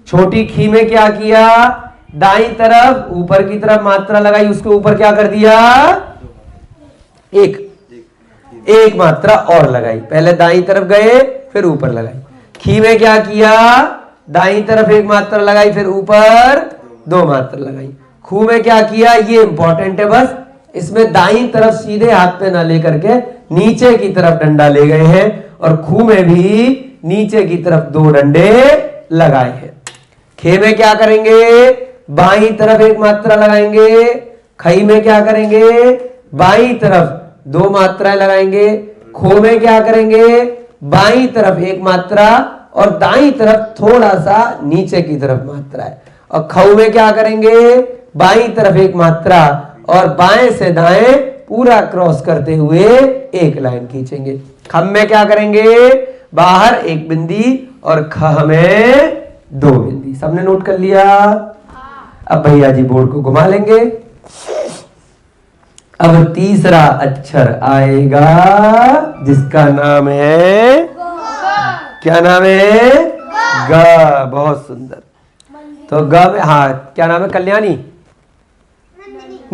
छोटी खी में क्या किया, दाईं तरफ ऊपर की तरफ मात्रा लगाई, उसके ऊपर क्या कर दिया, एक मात्रा और लगाई, पहले दाईं तरफ गए फिर ऊपर लगाई। खी में क्या किया, दाईं तरफ एक मात्रा लगाई फिर ऊपर 2 मात्रा लगाई। खू में क्या किया, ये इंपॉर्टेंट है, बस इसमें दाईं तरफ सीधे हाथ पे ना लेकर के नीचे की तरफ डंडा ले गए हैं, और खू में भी नीचे की तरफ 2 डंडे लगाए हैं। खे में क्या करेंगे, बाईं तरफ एक मात्रा लगाएंगे। खई में क्या करेंगे, बाईं तरफ 2 मात्राएं लगाएंगे। खो में क्या करेंगे, बाईं तरफ एक मात्रा और दाईं तरफ थोड़ा सा नीचे की तरफ मात्रा है। और खऊ में क्या करेंगे, बाईं तरफ एक मात्रा और बाएं से दाएं पूरा क्रॉस करते हुए एक लाइन खींचेंगे। खम में क्या करेंगे, बाहर एक बिंदी और ख में 2 बिंदी। सबने नोट कर लिया। अब भैया जी बोर्ड को घुमा लेंगे। अब तीसरा अक्षर आएगा जिसका नाम है, क्या नाम है, ग। बहुत सुंदर। तो ग में, हाँ क्या नाम है, कल्याणी,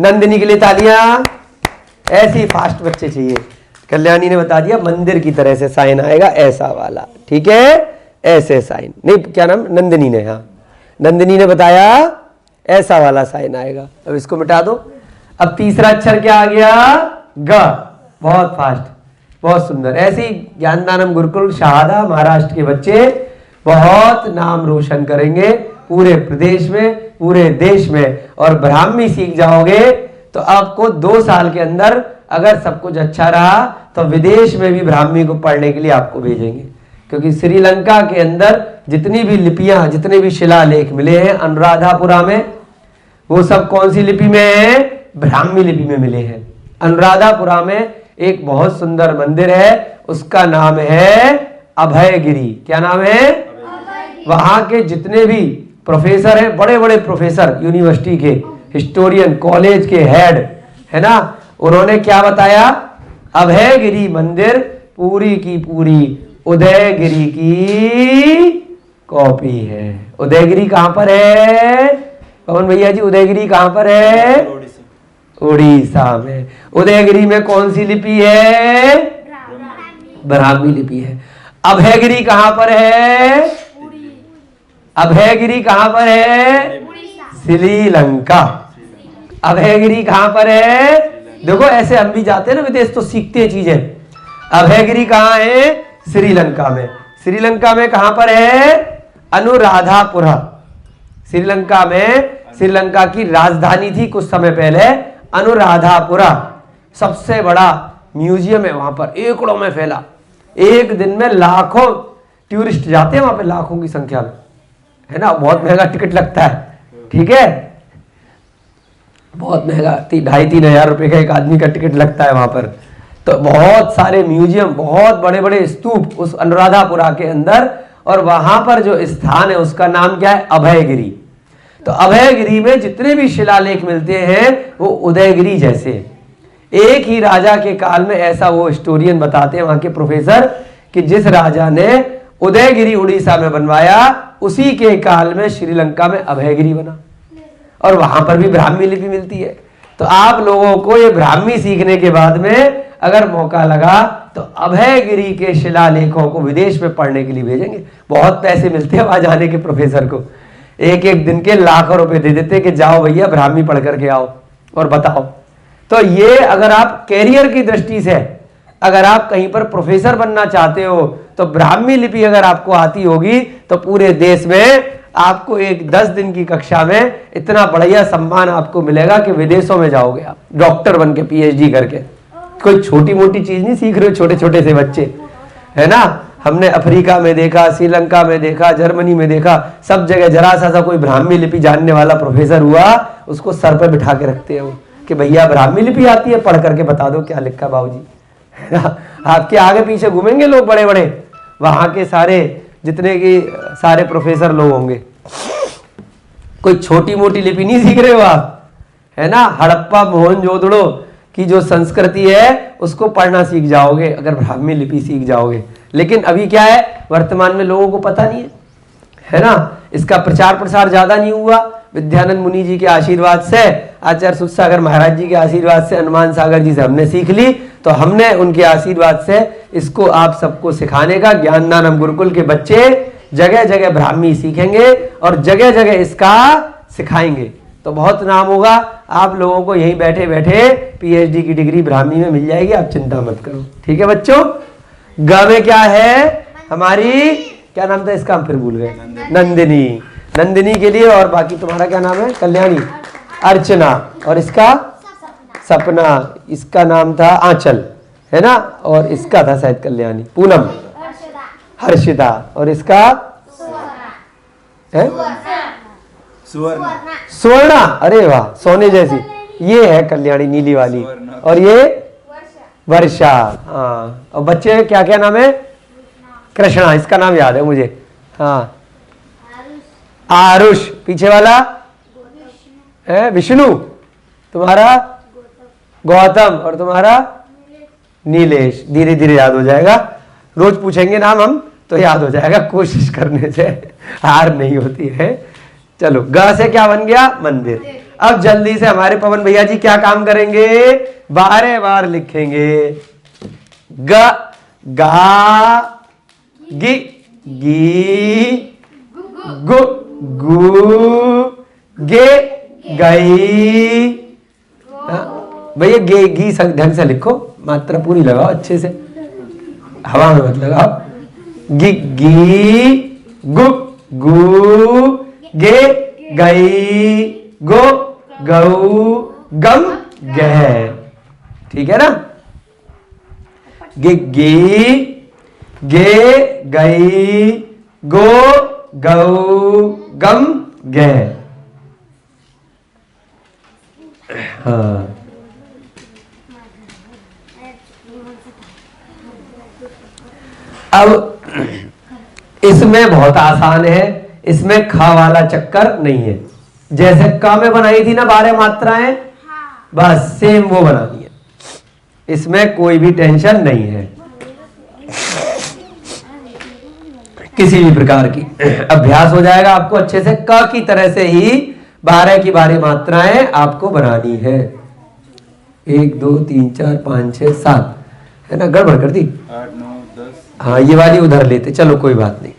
नंदिनी के लिए तालियां। ऐसे ही फास्ट बच्चे चाहिए। कल्याणी ने बता दिया मंदिर की तरह से साइन आएगा ऐसा वाला, ठीक है, ऐसे साइन नहीं, क्या नाम, नंदिनी ने, हाँ नंदिनी ने बताया ऐसा वाला साइन आएगा। अब इसको मिटा दो। अब तीसरा अक्षर क्या आ गया, ग। बहुत फास्ट, बहुत सुंदर। ऐसे ही ज्ञानदानम गुरुकुल शहादा महाराष्ट्र के बच्चे बहुत नाम रोशन करेंगे पूरे प्रदेश में, पूरे देश में। और ब्राह्मी सीख जाओगे तो आपको 2 साल के अंदर अगर सब कुछ अच्छा रहा तो विदेश में भी ब्राह्मी को पढ़ने के लिए आपको भेजेंगे। क्योंकि श्रीलंका के अंदर जितनी भी लिपियां, जितने भी शिलालेख मिले हैं अनुराधापुरा में, वो सब कौन सी लिपि में है, ब्राह्मी लिपि में मिले हैं। अनुराधापुरा में एक बहुत सुंदर मंदिर है, उसका नाम है अभयगिरी। क्या नाम है, वहां के जितने भी प्रोफेसर हैं, बड़े बड़े प्रोफेसर यूनिवर्सिटी के, हिस्टोरियन, कॉलेज के हेड है ना, उन्होंने क्या बताया, अभयगिरी मंदिर पूरी की पूरी उदयगिरी की कॉपी है। उदयगिरी कहां पर है पवन भैया जी, उदयगिरी कहां पर है, उड़ीसा में। उदयगिरी में कौन सी लिपि है, ब्राह्मी लिपि है। अभयगिरी कहां पर है, अभयगिरी कहां पर है, श्रीलंका। अभयगिरी कहां पर है, देखो ऐसे हम भी जाते हैं ना विदेश तो सीखते हैं चीजें। अभयगिरी कहां है, श्रीलंका में। श्रीलंका में कहां पर है, अनुराधापुरा। श्रीलंका में, श्रीलंका की राजधानी थी कुछ समय पहले अनुराधापुरा। सबसे बड़ा म्यूजियम है वहां पर, एकड़ों में फैला। एक दिन में लाखों टूरिस्ट जाते हैं वहां पे, लाखों की संख्या में, है ना। बहुत महंगा टिकट लगता है, ठीक है, बहुत महंगा, 2,500-3 हजार रुपए का एक आदमी का टिकट लगता है वहां पर। तो बहुत सारे म्यूजियम, बहुत बड़े बड़े स्तूप उस अनुराधापुरा के अंदर। और वहां पर जो स्थान है उसका नाम क्या है, अभयगिरी। तो अभयगिरी में जितने भी शिलालेख मिलते हैं वो उदयगिरी जैसे। एक ही राजा के काल में, ऐसा वो हिस्टोरियन बताते हैं वहां के प्रोफेसर, कि जिस राजा ने उदयगिरी उड़ीसा में बनवाया उसी के काल में श्रीलंका में अभयगिरी बना। और वहां पर भी ब्राह्मी लिपि मिलती है। तो आप लोगों को ये ब्राह्मी सीखने के बाद में अगर मौका लगा तो अभयगिरी के शिलालेखों को विदेश में पढ़ने के लिए भेजेंगे। बहुत पैसे मिलते हैं वहां जाने के प्रोफेसर को, एक एक दिन के लाखों रुपए दे देते कि जाओ भैया ब्राह्मी पढ़ करके आओ और बताओ। तो ये अगर आप कैरियर की दृष्टि से, अगर आप कहीं पर प्रोफेसर बनना चाहते हो तो ब्राह्मी लिपि अगर आपको आती होगी तो पूरे देश में आपको एक 10 दिन की कक्षा में इतना बढ़िया सम्मान आपको मिलेगा कि विदेशों में जाओगे आप डॉक्टर बन के, PhD करके। कोई छोटी मोटी चीज नहीं सीख रहे हो छोटे छोटे से बच्चे, है ना। हमने अफ्रीका में देखा, श्रीलंका में देखा, जर्मनी में देखा, सब जगह जरा सा कोई ब्राह्मी लिपि जानने वाला प्रोफेसर हुआ, उसको सर पे बिठा के रखते हैं वो कि भैया ब्राह्मी लिपि आती है, पढ़ करके बता दो क्या लिखा बाबूजी, है ना। आपके आगे पीछे घूमेंगे लोग बड़े बड़े, वहां के सारे जितने की सारे प्रोफेसर लोग होंगे। कोई छोटी मोटी लिपि नहीं सीख रहे हो आप, है ना। हड़प्पा मोहनजोदड़ो की जो संस्कृति है उसको पढ़ना सीख जाओगे अगर ब्राह्मी लिपि सीख जाओगे। लेकिन अभी क्या है, वर्तमान में लोगों को पता नहीं है ना। इसका प्रचार प्रसार ज्यादा नहीं हुआ। विद्यानंद मुनि जी के आशीर्वाद से, आचार्य सुखसागर महाराज जी के आशीर्वाद से, हनुमान सागर जी से हमने सीख ली, तो हमने उनके आशीर्वाद से इसको आप सबको सिखाने का, ज्ञानदानम गुरुकुल के बच्चे जगह जगह ब्राह्मी सीखेंगे और जगह जगह इसका सिखाएंगे तो बहुत नाम होगा। आप लोगों को यहीं बैठे बैठे PhD की डिग्री ब्राह्मी में मिल जाएगी, आप चिंता मत करो, ठीक है बच्चों। ग में क्या है हमारी, क्या नाम था इसका, हम फिर भूल गए, नंदिनी। नंदिनी के लिए, और बाकी तुम्हारा क्या नाम है, कल्याणी, अर्चना, और इसका सपना, इसका नाम था आंचल, है ना, और इसका था शायद कल्याणी, पूनम, हर्षिता, और इसका है स्वर्णा। अरे वाह, सोने जैसी, ये है कल्याणी नीली वाली, और ये वर्षा। हाँ, और बच्चे क्या क्या नाम है, कृष्णा, इसका नाम याद है मुझे, हाँ, आरुष, पीछे वाला है विष्णु, तुम्हारा गौतम, और तुम्हारा नीलेश। धीरे धीरे याद हो जाएगा, रोज पूछेंगे नाम हम तो याद हो जाएगा, कोशिश करने से हार नहीं होती है। चलो, ग से क्या बन गया, मंदिर। अब जल्दी से हमारे पवन भैया जी क्या काम करेंगे, 12 बार लिखेंगे। ग गा गी गी गु गु गे गई। भैया गे गी ढंग से लिखो, मात्रा पूरी लगाओ अच्छे से, हवा में मत लगाओ। गी गी गु गु गे गई गो गऊ गम गह। ठीक है ना? गे गी गे गई गो गऊ गम गह। हाँ, अब इसमें बहुत आसान है, इसमें खा वाला चक्कर नहीं है। जैसे क में बनाई थी ना 12 मात्राएं, बस सेम वो बनानी है, इसमें कोई भी टेंशन नहीं है किसी भी प्रकार की। अभ्यास हो जाएगा आपको अच्छे से। क की तरह से ही 12 की 12 मात्राएं आपको बनानी है। 1 2 3 4 5 6 7 है ना, गड़बड़ कर दी। 8 9 10। हाँ, ये वाली उधर लेते, चलो कोई बात नहीं,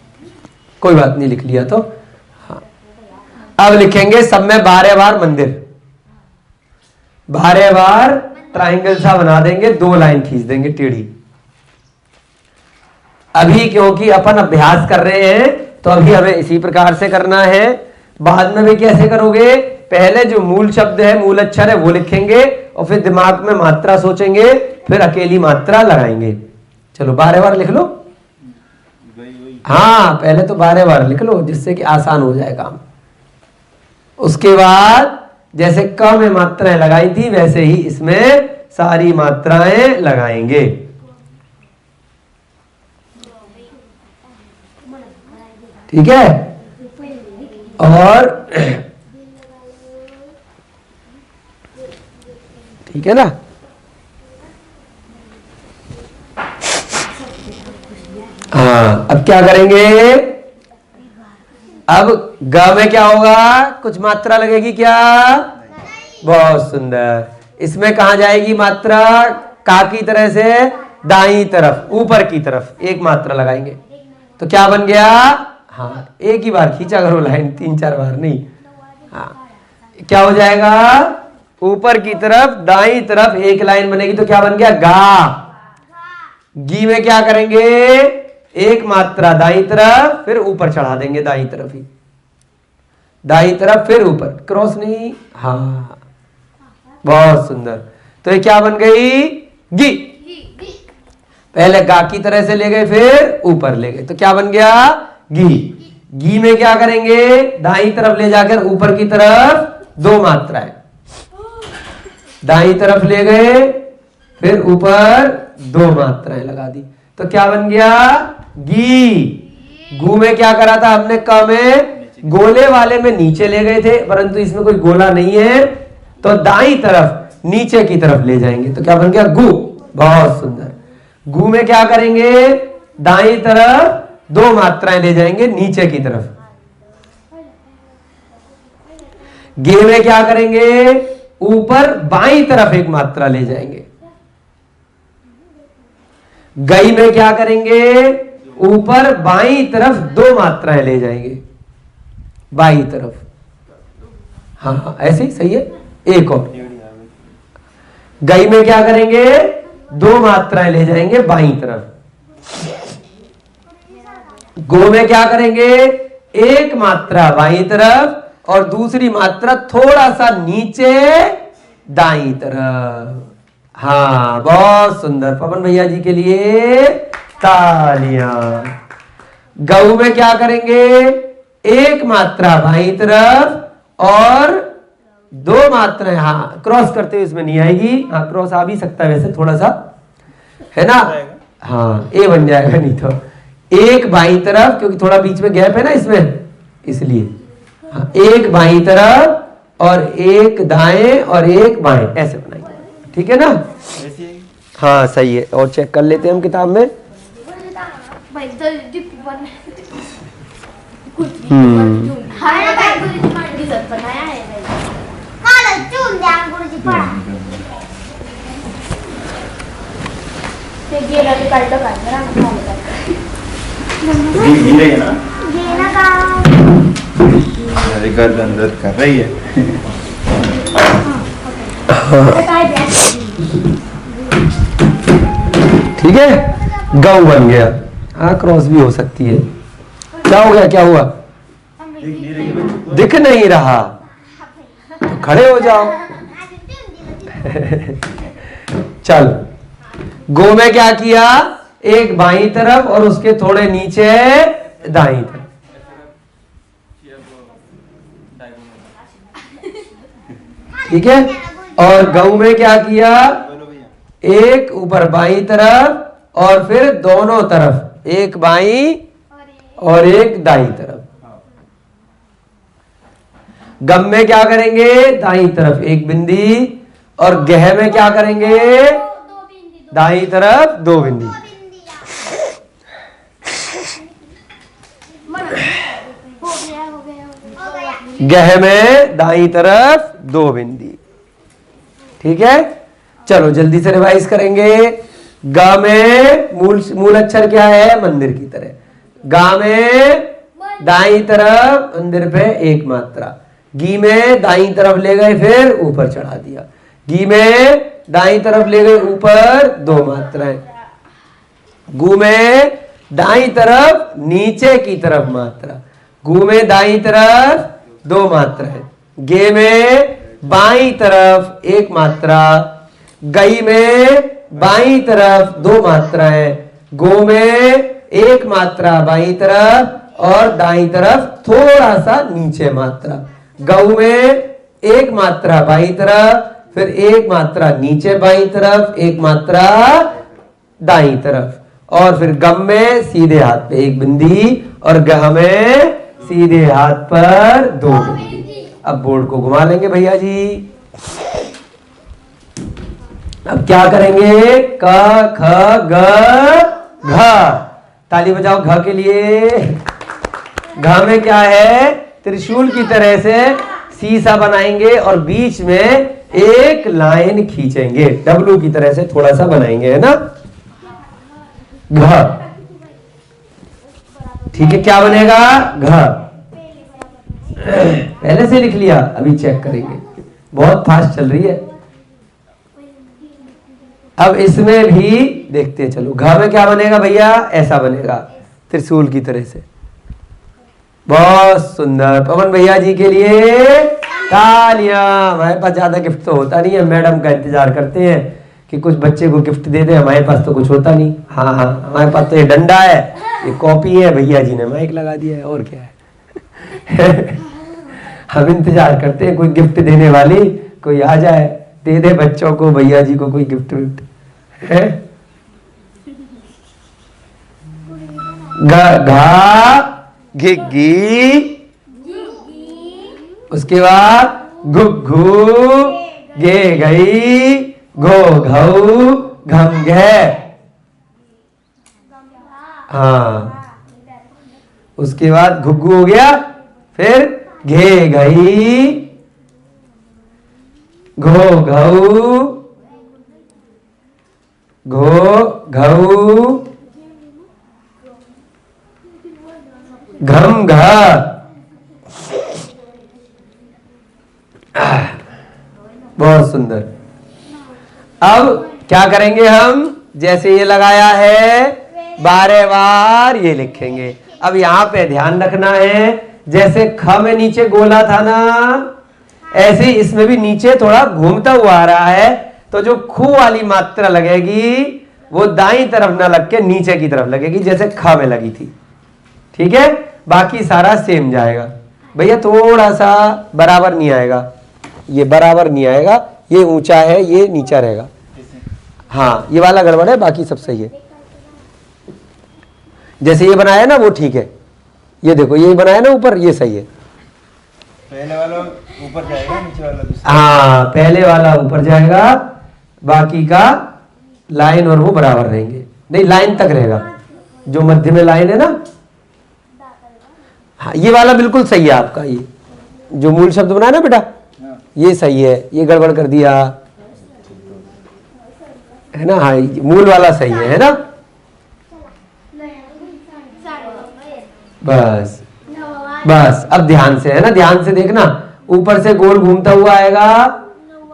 कोई बात नहीं, लिख लिया तो। हाँ, अब लिखेंगे सब में 12 बार मंदिर, 12 बार ट्रायंगल सा बना देंगे, 2 लाइन खींच देंगे टेढ़ी। अभी क्योंकि अपन अभ्यास कर रहे हैं तो अभी हमें इसी प्रकार से करना है। बाद में भी कैसे करोगे? पहले जो मूल शब्द है, मूल अक्षर है, वो लिखेंगे और फिर दिमाग में मात्रा सोचेंगे, फिर अकेली मात्रा लगाएंगे। चलो 12 बार लिख लो। हाँ, पहले तो 12 बार लिख लो, जिससे कि आसान हो जाए काम। उसके बाद जैसे क में मात्राएं लगाई थी, वैसे ही इसमें सारी मात्राएं लगाएंगे। ठीक है? और ठीक है ना? हाँ, अब क्या करेंगे? अब ग में क्या होगा? कुछ मात्रा लगेगी क्या? बहुत सुंदर। इसमें कहा जाएगी मात्रा? का की तरह से दाईं तरफ, ऊपर की तरफ एक मात्रा लगाएंगे तो क्या बन गया? हाँ, एक ही बार खींचा करो लाइन, 3-4 बार नहीं। हाँ, क्या हो जाएगा? ऊपर की तरफ दाईं तरफ एक लाइन बनेगी तो क्या बन गया? गा। गी में क्या करेंगे? एक मात्रा दाईं तरफ, फिर ऊपर चढ़ा देंगे, दाईं तरफ ही, दाईं तरफ फिर ऊपर, क्रॉस नहीं। हाँ, बहुत सुंदर। तो ये क्या बन गई? गी। पहले गा की तरह से ले गए, फिर ऊपर ले गए तो क्या बन गया? गी। गी में क्या करेंगे? दाईं तरफ ले जाकर ऊपर की तरफ 2 मात्राएं, दाईं तरफ ले गए, फिर ऊपर 2 मात्राएं लगा दी तो क्या बन गया? गी। गू में क्या करा था हमने? क में गोले वाले में नीचे ले गए थे, परंतु इसमें कोई गोला नहीं है तो दाईं तरफ नीचे की तरफ ले जाएंगे तो क्या बन गया? गु। बहुत सुंदर। गु में क्या करेंगे? दाईं तरफ 2 मात्राएं ले जाएंगे नीचे की तरफ। गे में क्या करेंगे? ऊपर बाईं तरफ एक मात्रा ले जाएंगे। गई में क्या करेंगे? ऊपर बाईं तरफ 2 मात्राएं ले जाएंगे, बाईं तरफ। हाँ, ऐसे ही सही है। एक और गई में क्या करेंगे? 2 मात्राएं ले जाएंगे बाईं तरफ। गो में क्या करेंगे? एक मात्रा बाईं तरफ और दूसरी मात्रा थोड़ा सा नीचे दाईं तरफ। हाँ, बहुत सुंदर। पवन भैया जी के लिए तालियां। गऊ में क्या करेंगे? एक मात्रा बाईं तरफ और 2 मात्राएं, हाँ, क्रॉस करते हुए इसमें नहीं आएगी। हाँ, क्रॉस आ भी सकता है वैसे थोड़ा सा, है ना? हाँ, ए बन जाएगा नहीं तो। एक बाईं तरफ, क्योंकि थोड़ा बीच में गैप है ना इसमें, इसलिए। हाँ, एक बाईं तरफ और एक दाएं और एक बाएं, ऐसे बनाइए। ठीक है ना? हाँ, सही है। और चेक कर लेते हैं हम किताब में। गिरे ना अरे गर्दन दर्द कर रही है। ठीक है, गऊ बन गया। हाँ, क्रॉस भी हो सकती है। क्या हो गया, क्या हुआ? दिख नहीं रहा तो खड़े हो जाओ। चल, गो में क्या किया? एक बाईं तरफ और उसके थोड़े नीचे दाईं तरफ। ठीक है, और गऊ में क्या किया? एक ऊपर बाईं तरफ और फिर दोनों तरफ, एक बाईं और एक दाईं तरफ। गम में क्या करेंगे? दाईं तरफ एक बिंदी, और गह में क्या करेंगे? दाईं तरफ दो बिंदी। गह में दाईं तरफ दो बिंदी। ठीक है, चलो जल्दी से रिवाइज करेंगे। ग में मूल अक्षर क्या है? मंदिर की तरह। गा में दाईं तरफ मंदिर पे एक मात्रा। गी में दाईं तरफ ले गए फिर ऊपर चढ़ा दिया। गी में दाईं तरफ ले गए ऊपर दो मात्राएं। गु में दाईं तरफ नीचे की तरफ मात्रा। गु में दाईं तरफ दो मात्राएं। गे में बाईं तरफ एक मात्रा। गई में बाईं तरफ दो मात्राएं। गो में एक मात्रा बाईं तरफ और दाईं तरफ थोड़ा सा नीचे मात्रा। गऊ में एक मात्रा बाईं तरफ, फिर एक मात्रा नीचे बाईं तरफ, एक मात्रा दाईं तरफ, और फिर गम में सीधे हाथ पे एक बिंदी और गह में सीधे हाथ पर दो बिंदी। अब बोर्ड को घुमा लेंगे भैया जी। अब क्या करेंगे? क ख ग घ। ताली बजाओ घ के लिए। घ में क्या है? त्रिशूल की तरह से सीसा बनाएंगे और बीच में एक लाइन खींचेंगे, डब्लू की तरह से थोड़ा सा बनाएंगे, है ना? घ। ठीक है, क्या बनेगा? घ। पहले से लिख लिया, अभी चेक करेंगे, बहुत फास्ट चल रही है। अब इसमें भी देखते चलो। घ में क्या बनेगा भैया? ऐसा बनेगा, त्रिशूल की तरह से। बहुत सुंदर। पवन भैया जी के लिए तालियां। हमारे पास ज्यादा गिफ्ट तो होता नहीं है, मैडम का इंतजार करते हैं कि कुछ बच्चे को गिफ्ट दे दे। हमारे पास तो कुछ होता नहीं। हाँ हाँ, हमारे पास तो ये डंडा है, ये कॉपी है, भैया जी ने माइक लगा दिया है, और क्या है। हम इंतजार करते हैं कोई गिफ्ट देने वाली कोई आ जाए, दे दे बच्चों को, भैया जी को कोई गिफ्ट विफ्ट है। घा घिग्गी, उसके बाद घुघू, गे गई, घो घऊ, घम घे। हाँ, उसके बाद घुग्गू हो गया, फिर घे गई, घो घऊ, घो घऊ, घम घ। बहुत सुंदर। अब क्या करेंगे हम? जैसे ये लगाया है 12 बार ये लिखेंगे। अब यहां पे ध्यान रखना है, जैसे ख में नीचे गोला था ना, ऐसे ही इसमें भी नीचे थोड़ा घूमता हुआ आ रहा है, तो जो खू वाली मात्रा लगेगी वो दाईं तरफ ना लग के नीचे की तरफ लगेगी, जैसे ख में लगी थी। ठीक है, बाकी सारा सेम जाएगा। भैया थोड़ा सा बराबर नहीं आएगा, ये बराबर नहीं आएगा, ये ऊंचा है, ये नीचा रहेगा। हाँ, ये वाला गड़बड़ है, बाकी सब सही है। जैसे ये बनाया ना वो ठीक है, ये देखो ये बनाया ना ऊपर, ये सही है। पहले वाला ऊपर जाएगा, नीचे वाला दूसरा। हाँ, पहले वाला ऊपर जाएगा, बाकी का लाइन और वो बराबर रहेंगे। नहीं, लाइन तक रहेगा, जो मध्य में लाइन है ना। हाँ, ये वाला बिल्कुल सही है आपका। ये जो मूल शब्द बनाया ना बेटा, ये सही है, ये गड़बड़ कर दिया है ना। हाँ मूल वाला सही है ना। बस बस अब ध्यान से, है ना, ध्यान से देखना। ऊपर से गोल घूमता हुआ आएगा,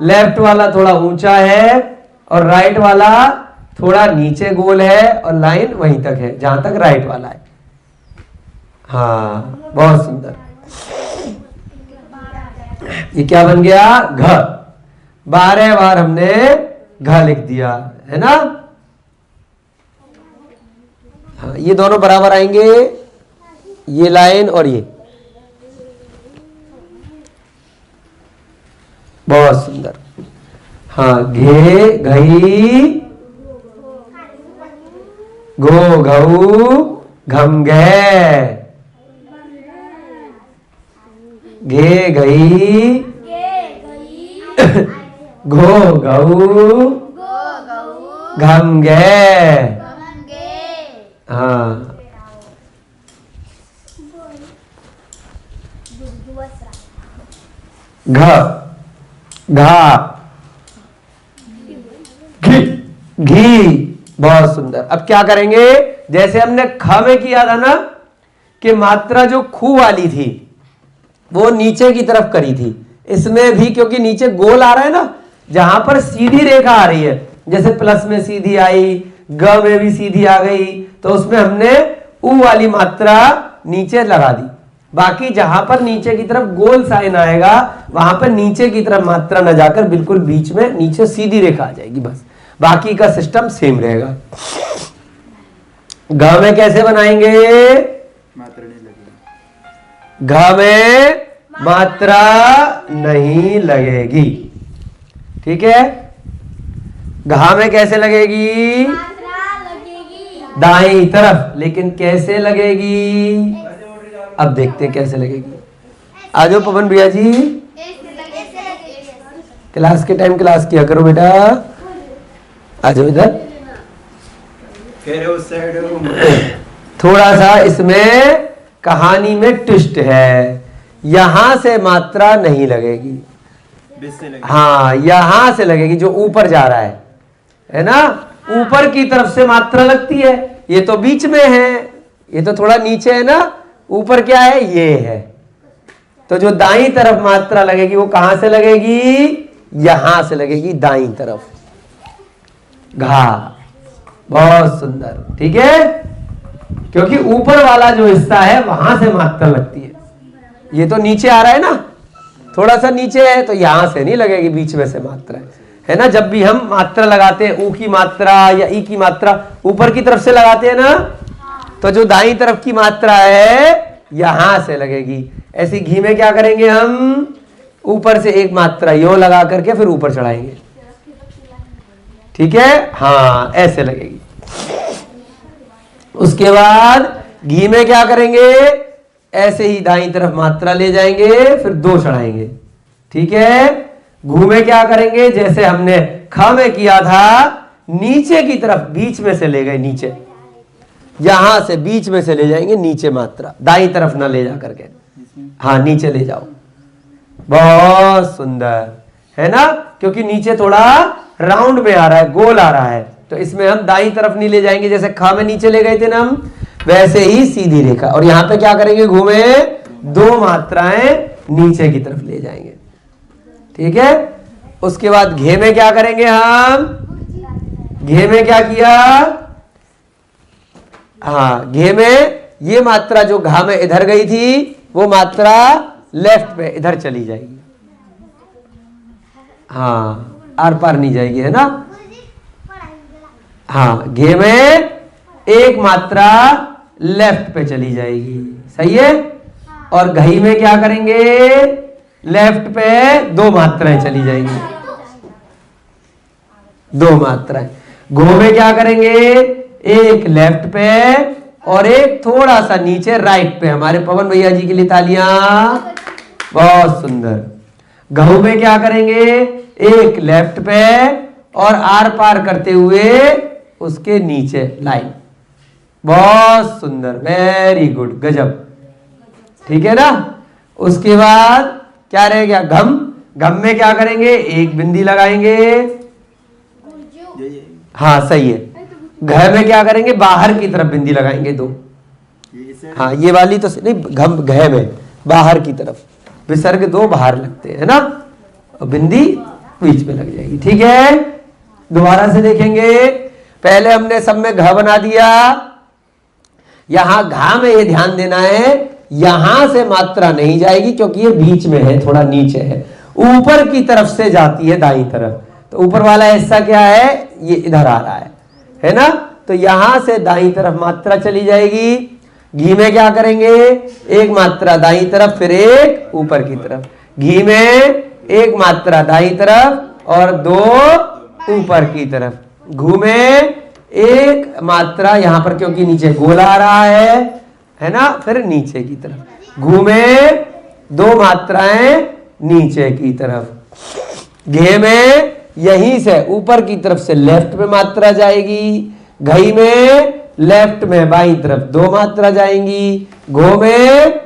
लेफ्ट वाला थोड़ा ऊंचा है और राइट वाला थोड़ा नीचे गोल है और लाइन वहीं तक है जहां तक राइट वाला है। हाँ बहुत सुंदर। ये क्या बन गया? घ। 12 बार हमने घ लिख दिया, है ना। हाँ ये दोनों बराबर आएंगे, ये लाइन और ये। बहुत सुंदर। हाँ घे घई घो घऊ घम घे, घे घई घो घऊ घम घे। हाँ घ घा घी घी। बहुत सुंदर। अब क्या करेंगे? जैसे हमने ख में किया था ना कि मात्रा जो खू वाली थी वो नीचे की तरफ करी थी, इसमें भी क्योंकि नीचे गोल आ रहा है ना, जहां पर सीधी रेखा आ रही है, जैसे प्लस में सीधी आई, ग में भी सीधी आ गई, तो उसमें हमने उ वाली मात्रा नीचे लगा दी। बाकी जहां पर नीचे की तरफ गोल साइन आएगा वहां पर नीचे की तरफ मात्रा न जाकर बिल्कुल बीच में नीचे सीधी रेखा आ जाएगी। बस बाकी का सिस्टम सेम रहेगा। घ में कैसे बनाएंगे? मात्रा नहीं लगेगी। घ में मात्रा नहीं लगेगी, ठीक है। घ में कैसे लगेगी? दाईं तरफ। लेकिन कैसे लगेगी? अब देखते हैं कैसे लगेगी। आ जाओ पवन भैया जी, क्लास के टाइम क्लास किया करो बेटा। आ जाओ इधर। फिर उस साइड थोड़ा सा इसमें कहानी में ट्विस्ट है। यहां से मात्रा नहीं लगेगी, हाँ यहां से लगेगी, जो ऊपर जा रहा है ना। ऊपर की तरफ से मात्रा लगती है, ये तो बीच में है, ये तो थोड़ा नीचे है ना। ऊपर क्या है? ये है। तो जो दाईं तरफ मात्रा लगेगी वो कहां से लगेगी? यहां से लगेगी, दाईं तरफ। घा। बहुत सुंदर, ठीक है। क्योंकि ऊपर वाला जो हिस्सा है वहां से मात्रा लगती है। ये तो नीचे आ रहा है ना, थोड़ा सा नीचे है, तो यहां से नहीं लगेगी, बीच में से मात्रा है ना। जब भी हम मात्रा लगाते हैं, ऊ की मात्रा या ई की मात्रा ऊपर की तरफ से लगाते हैं ना, तो जो दाईं तरफ की मात्रा है यहां से लगेगी। ऐसी घी में क्या करेंगे? हम ऊपर से एक मात्रा यो लगा करके फिर ऊपर चढ़ाएंगे, ठीक है। हाँ ऐसे लगेगी। उसके बाद घी में क्या करेंगे? ऐसे ही दाईं तरफ मात्रा ले जाएंगे, फिर 2 चढ़ाएंगे, ठीक है। घू में क्या करेंगे? जैसे हमने ख में किया था, नीचे की तरफ बीच में से ले गए, नीचे, यहां से बीच में से ले जाएंगे नीचे मात्रा, दाईं तरफ ना ले जा करके, हाँ नीचे ले जाओ। बहुत सुंदर, है ना। क्योंकि नीचे थोड़ा राउंड में आ रहा है, गोल आ रहा है, तो इसमें हम दाईं तरफ नहीं ले जाएंगे। जैसे ख में नीचे ले गए थे ना हम, वैसे ही सीधी रेखा। और यहां पे क्या करेंगे? घूमे 2 मात्राएं नीचे की तरफ ले जाएंगे, ठीक है। उसके बाद घे में क्या करेंगे? हम घे में क्या किया? हाँ घे में ये मात्रा जो घा में इधर गई थी वो मात्रा लेफ्ट पे इधर चली जाएगी, हाँ आर पार नहीं जाएगी, है ना। हाँ घे में एक मात्रा लेफ्ट पे चली जाएगी, सही है। और घई में क्या करेंगे? लेफ्ट पे 2 मात्राएं चली जाएंगी, 2 मात्राएं। घो में क्या करेंगे? एक लेफ्ट पे और एक थोड़ा सा नीचे राइट पे। हमारे पवन भैया जी के लिए तालियां, बहुत सुंदर। घऊ में क्या करेंगे? एक लेफ्ट पे और आर पार करते हुए उसके नीचे लाइन। बहुत सुंदर, वेरी गुड, गजब, ठीक है ना। उसके बाद क्या रह गया? घम। घम में क्या करेंगे? एक बिंदी लगाएंगे, हाँ सही है। घ में क्या करेंगे, बाहर की तरफ बिंदी लगाएंगे दो। हाँ ये वाली तो नहीं, घ में बाहर की तरफ, विसर्ग दो बाहर लगते हैं ना, और बिंदी बीच में लग जाएगी। ठीक है, दोबारा से देखेंगे। पहले हमने सब में घ बना दिया, यहां घा में ये ध्यान देना है, यहां से मात्रा नहीं जाएगी क्योंकि ये बीच में है, थोड़ा नीचे है, ऊपर की तरफ से जाती है दाईं तरफ। तो ऊपर वाला हिस्सा क्या है, ये इधर आ रहा है ना, तो यहां से दाईं तरफ मात्रा चली जाएगी। घी में क्या करेंगे, एक मात्रा दाईं तरफ, फिर एक ऊपर की तरफ। घी में एक मात्रा दाईं तरफ और दो ऊपर की तरफ। घू में एक मात्रा यहां पर क्योंकि नीचे गोला आ रहा है ना, फिर नीचे की तरफ। घू में दो मात्राएं नीचे की तरफ। घे में यहीं से ऊपर की तरफ से लेफ्ट में मात्रा जाएगी। घई में लेफ्ट में बाईं तरफ दो मात्रा जाएंगी। घो में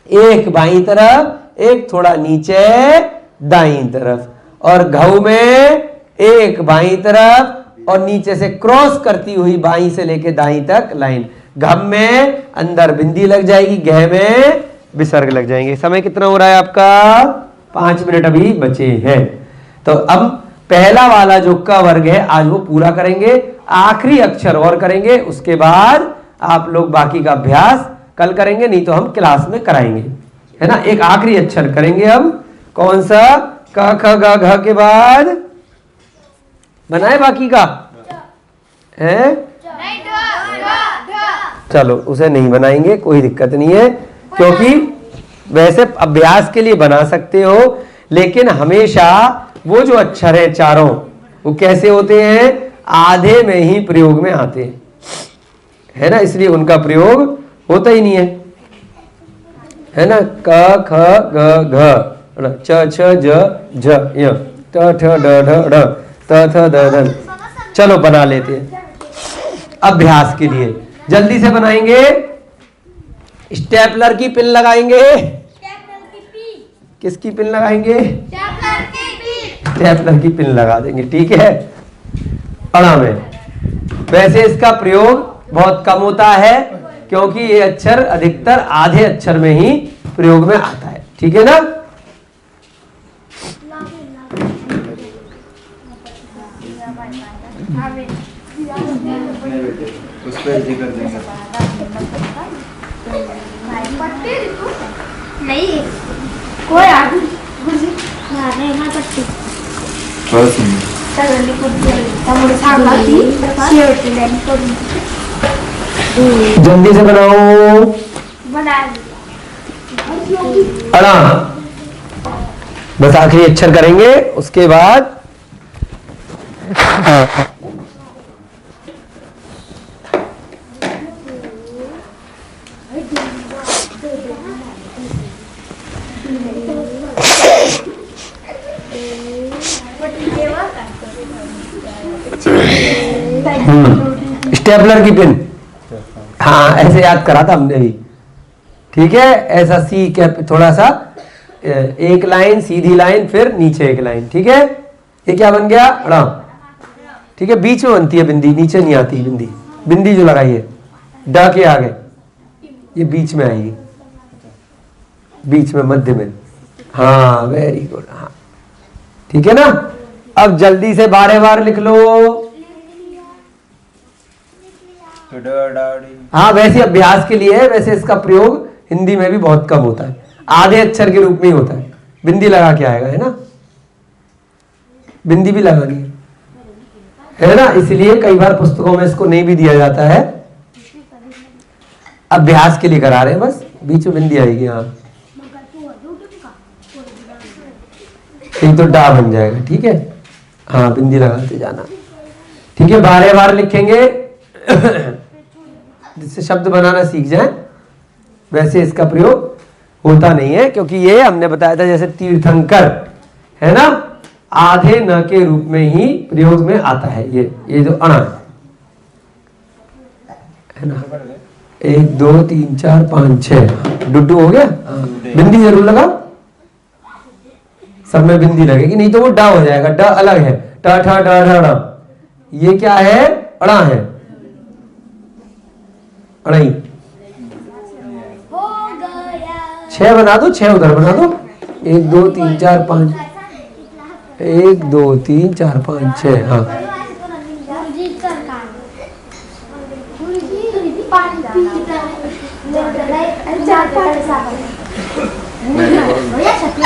एक बाईं तरफ, एक थोड़ा नीचे दाईं तरफ, और घऊ में एक बाईं तरफ और नीचे से क्रॉस करती हुई बाईं से लेके दाईं तक लाइन। घम में अंदर बिंदी लग जाएगी, गह में विसर्ग लग जाएंगे। समय कितना हो रहा है आपका, 5 मिनट अभी बचे हैं। तो अब पहला वाला जो क वर्ग है आज वो पूरा करेंगे, आखिरी अक्षर और करेंगे, उसके बाद आप लोग बाकी का अभ्यास कल करेंगे, नहीं तो हम क्लास में कराएंगे, है ना। एक आखिरी अक्षर करेंगे हम, कौन सा, क ख ग घ के बाद बनाए बाकी का है, चलो उसे नहीं बनाएंगे, कोई दिक्कत नहीं है, क्योंकि वैसे अभ्यास के लिए बना सकते हो, लेकिन हमेशा वो जो अक्षर है चारों वो कैसे होते हैं, आधे में ही प्रयोग में आते हैं, है ना, इसलिए उनका प्रयोग होता ही नहीं है ना। क ख ग घ च छ ज झ य ट ठ ड ढ ढ त थ द ध। चलो बना लेते हैं अभ्यास के लिए, जल्दी से बनाएंगे। स्टेपलर की पिन लगाएंगे, किसकी पिन लगाएंगे, स्टेपलर की पिन लगा देंगे, ठीक है। अड़ा में वैसे इसका प्रयोग बहुत कम होता है क्योंकि ये अक्षर अधिकतर आधे अक्षर में ही प्रयोग में आता है, ठीक है ना। उस पर जिक्र देंगे। नहीं कोई आदमी मारने ना पट्टी बहुत सुंदर। चलो कुछ तमुड़ सांगा की शेवट लेन करूं, जल्दी से बनाओ। बना अड़ा बस आखिरी अक्षर करेंगे, उसके बाद स्टेपलर की पिन, हाँ ऐसे याद करा था हमने भी, ठीक है। ऐसा सी कैप, थोड़ा सा एक लाइन सीधी लाइन, फिर नीचे एक लाइन, ठीक है। ये क्या बन गया, अड़ा, ठीक है। बीच में बनती है बिंदी, नीचे नहीं आती बिंदी। बिंदी जो लगाई है ड के आगे, ये बीच में आएगी, बीच में मध्य में, हाँ वेरी गुड, हाँ ठीक है ना। अब जल्दी से बारे बार लिख लो। हाँ वैसे अभ्यास के लिए है, वैसे इसका प्रयोग हिंदी में भी बहुत कम होता है, आधे अक्षर के रूप में ही होता है। बिंदी लगा के आएगा, है ना, बिंदी भी लगानी है ना, इसलिए कई बार पुस्तकों में इसको नहीं भी दिया जाता है, अभ्यास के लिए करा रहे हैं बस। बीच में बिंदी आएगी, हाँ एक तो डा बन जाएगा, ठीक है। हाँ बिंदी लगाते जाना, ठीक है। बारे बार लिखेंगे जिससे शब्द बनाना सीख जाए। वैसे इसका प्रयोग होता नहीं है क्योंकि ये हमने बताया था जैसे तीर्थंकर है ना, आधे न के रूप में ही प्रयोग में आता है। ये जो अणा है ना, 1 2 3 4 5 6 डुड्डू हो गया। बिंदी जरूर लगा, सब में बिंदी लगेगी, नहीं तो वो डा हो जाएगा। डा अलग है, ट ठ ड ढ ण, ये क्या है? अड़ा है, अड़ई। हो गया 6 बना दो, 6 उधर बना दो। 1 2 3 4 5, 1 2 3 4 5 6। हाँ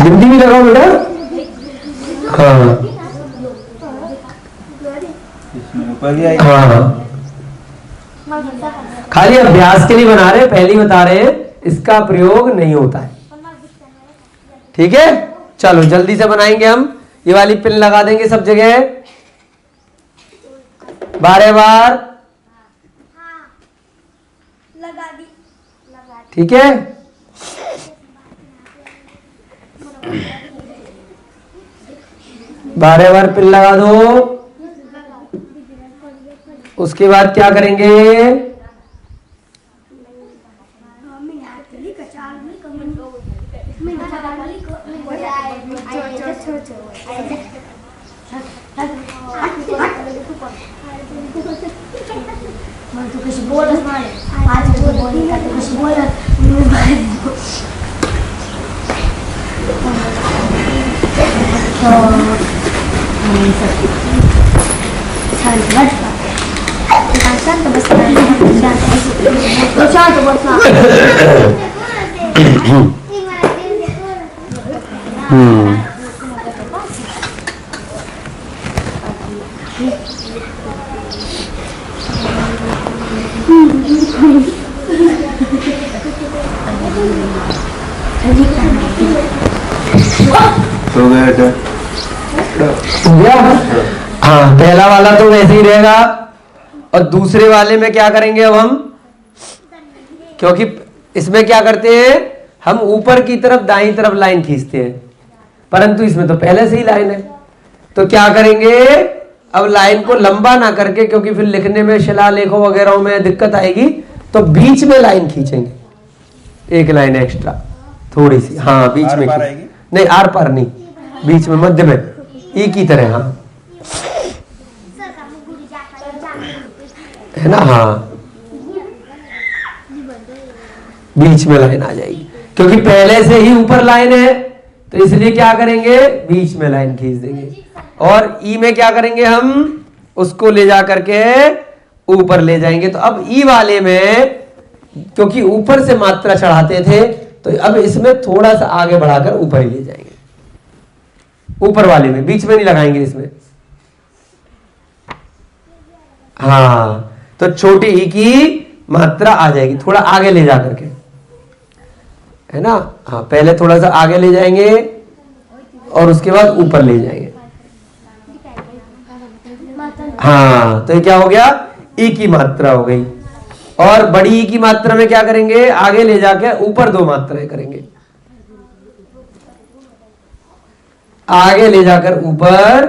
बिंदी भी लगाओ बेटा। हाँ इसमें ऊपर ही आएगी। हाँ हाँ, खाली अभ्यास के लिए बना रहे हैं, पहली बता रहे हैं, इसका प्रयोग नहीं होता है। ठीक है, चलो जल्दी से बनाएंगे हम। ये वाली पिन लगा देंगे सब जगह 12 बार। लगा दी। ठीक है, बारह बार पिन लगा दो। उसके बाद क्या करेंगे? तू कुछ बोल आज बोल का कुछ बोल शांत बस शांत बस। तो गया था। हो गया? हाँ, पहला वाला तो वैसे ही रहेगा। और दूसरे वाले में क्या करेंगे अब हम? क्योंकि इसमें क्या करते हैं हम, ऊपर की तरफ दाईं तरफ लाइन खींचते हैं, परंतु इसमें तो पहले से ही लाइन है। तो क्या करेंगे अब, लाइन को लंबा ना करके, क्योंकि फिर लिखने में शिलालेखों वगैरह में दिक्कत आएगी, तो बीच में लाइन खींचेंगे, एक लाइन एक्स्ट्रा थोड़ी सी। हाँ बीच में आर पार आएगी? नहीं, आर पार नहीं, बीच में मध्य में ई की तरह। हाँ है ना, हाँ बीच में लाइन आ जाएगी, क्योंकि पहले से ही ऊपर लाइन है, तो इसलिए क्या करेंगे बीच में लाइन खींच देंगे। और ई में क्या करेंगे हम, उसको ले जा करके ऊपर ले जाएंगे। तो अब ई वाले में क्योंकि ऊपर से मात्रा चढ़ाते थे, तो अब इसमें थोड़ा सा आगे बढ़ाकर ऊपर ही ले जाएंगे। ऊपर वाले में बीच में नहीं लगाएंगे इसमें। हाँ, तो छोटी ई की मात्रा आ जाएगी, थोड़ा आगे ले जा करके, है ना। हाँ, पहले थोड़ा सा आगे ले जाएंगे और उसके बाद ऊपर ले जाएंगे। हाँ, तो ये क्या हो गया, ई की मात्रा हो गई। और बड़ी ई की मात्रा में क्या करेंगे, आगे ले जाके ऊपर 2 मात्राएं करेंगे, आगे ले जाकर ऊपर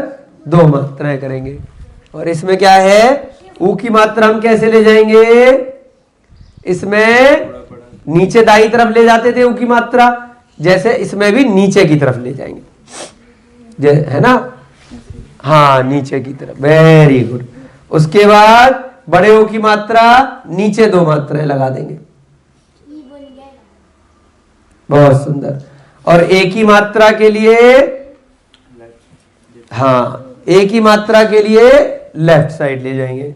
2 मात्राएं करेंगे। और इसमें क्या है, ऊ की मात्रा हम कैसे ले जाएंगे, इसमें नीचे दाईं तरफ ले जाते थे ऊ की मात्रा, जैसे इसमें भी नीचे की तरफ ले जाएंगे, है ना। हाँ, नीचे की तरफ, वेरी गुड। उसके बाद बड़े ऊ की मात्रा नीचे 2 मात्राएं लगा देंगे, बहुत सुंदर। और एक ही मात्रा के लिए, हाँ एक ही मात्रा के लिए लेफ्ट साइड ले जाएंगे।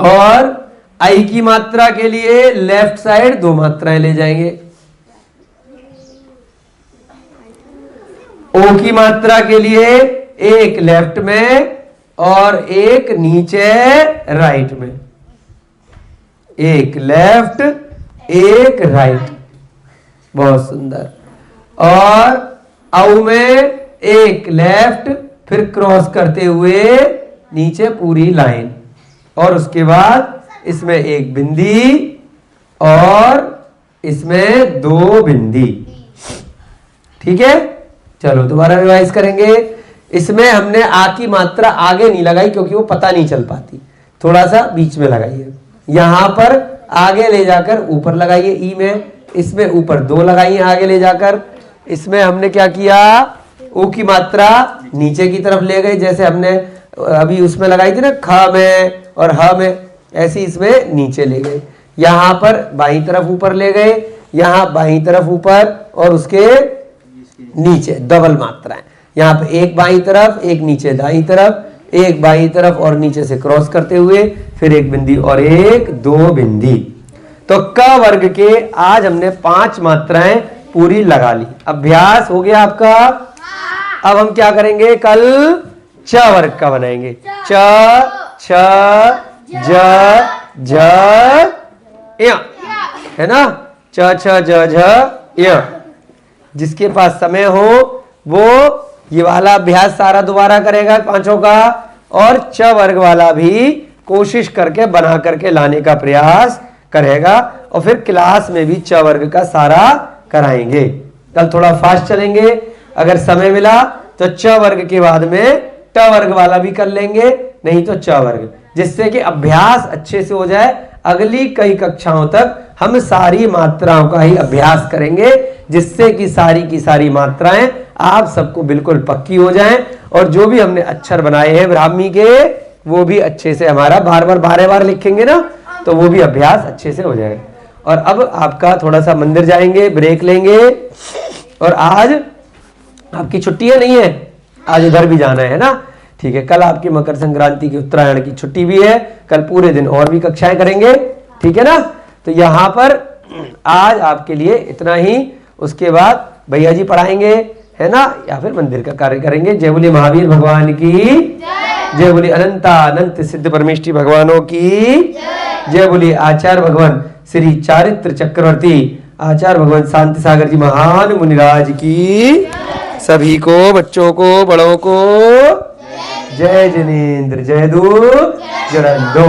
और आई की मात्रा के लिए लेफ्ट साइड 2 मात्राएं ले जाएंगे। ओ की मात्रा के लिए एक लेफ्ट में और एक नीचे राइट में, एक लेफ्ट एक राइट, बहुत सुंदर। और औ में एक लेफ्ट, फिर क्रॉस करते हुए नीचे पूरी लाइन, और उसके बाद इसमें एक बिंदी और इसमें 2 बिंदी। ठीक है, चलो दोबारा रिवाइज करेंगे। इसमें हमने आ की मात्रा आगे नहीं लगाई क्योंकि वो पता नहीं चल पाती, थोड़ा सा बीच में लगाइए। यहां पर आगे ले जाकर ऊपर लगाइए ई में, इसमें ऊपर 2 लगाइए आगे ले जाकर। इसमें हमने क्या किया, ओ की मात्रा नीचे की तरफ ले गए, जैसे हमने अभी उसमें लगाई थी ना ख में और ह में, ऐसे इसमें नीचे ले गए। यहाँ पर बाईं तरफ ऊपर ले गए, यहाँ बाईं तरफ ऊपर और उसके नीचे डबल मात्राएं। यहाँ पे एक बाईं तरफ, एक नीचे दाईं तरफ, एक बाईं तरफ और नीचे से क्रॉस करते हुए, फिर एक बिंदी और एक दो बिंदी। तो क वर्ग के आज हमने 5 मात्राएं पूरी लगा ली। अभ्यास हो गया आपका। अब हम क्या करेंगे, कल च वर्ग का बनाएंगे। च छ ज झ य, है ना, च छ ज झ य। जिसके पास समय हो वो ये वाला अभ्यास सारा दोबारा करेगा 5 का, और च वर्ग वाला भी कोशिश करके बना करके लाने का प्रयास करेगा, और फिर क्लास में भी च वर्ग का सारा कराएंगे। कल थोड़ा फास्ट चलेंगे, अगर समय मिला तो च वर्ग के बाद में ट वर्ग वाला भी कर लेंगे, नहीं तो च वर्ग, जिससे कि अभ्यास अच्छे से हो जाए। अगली कई कक्षाओं तक हम सारी मात्राओं का ही अभ्यास करेंगे, जिससे कि सारी की सारी मात्राएं आप सबको बिल्कुल पक्की हो जाएं, और जो भी हमने अक्षर बनाए हैं ब्राह्मी के वो भी अच्छे से हमारा बारे बार लिखेंगे ना, तो वो भी अभ्यास अच्छे से हो जाएगा। और अब आपका थोड़ा सा मंदिर जाएंगे, ब्रेक लेंगे, और आज आपकी छुट्टियां नहीं है, आज उधर भी जाना है ना, ठीक है। कल आपकी मकर संक्रांति की उत्तरायण की छुट्टी भी है, कल पूरे दिन और भी कक्षाएं करेंगे, ठीक है ना। तो यहाँ पर आज आपके लिए इतना ही, उसके बाद भैया जी पढ़ाएंगे, है ना, या फिर मंदिर का कार्य करेंगे। जय बोले महावीर भगवान की जय, बोले अनंत सिद्ध परमेष्ठी भगवानों की जय, बोले आचार्य भगवान श्री चारित्र चक्रवर्ती आचार्य भगवान शांति सागर जी महान मुनिराज की। सभी को, बच्चों को, बड़ों को जय जिनेन्द्र, जय दूत, जय दो।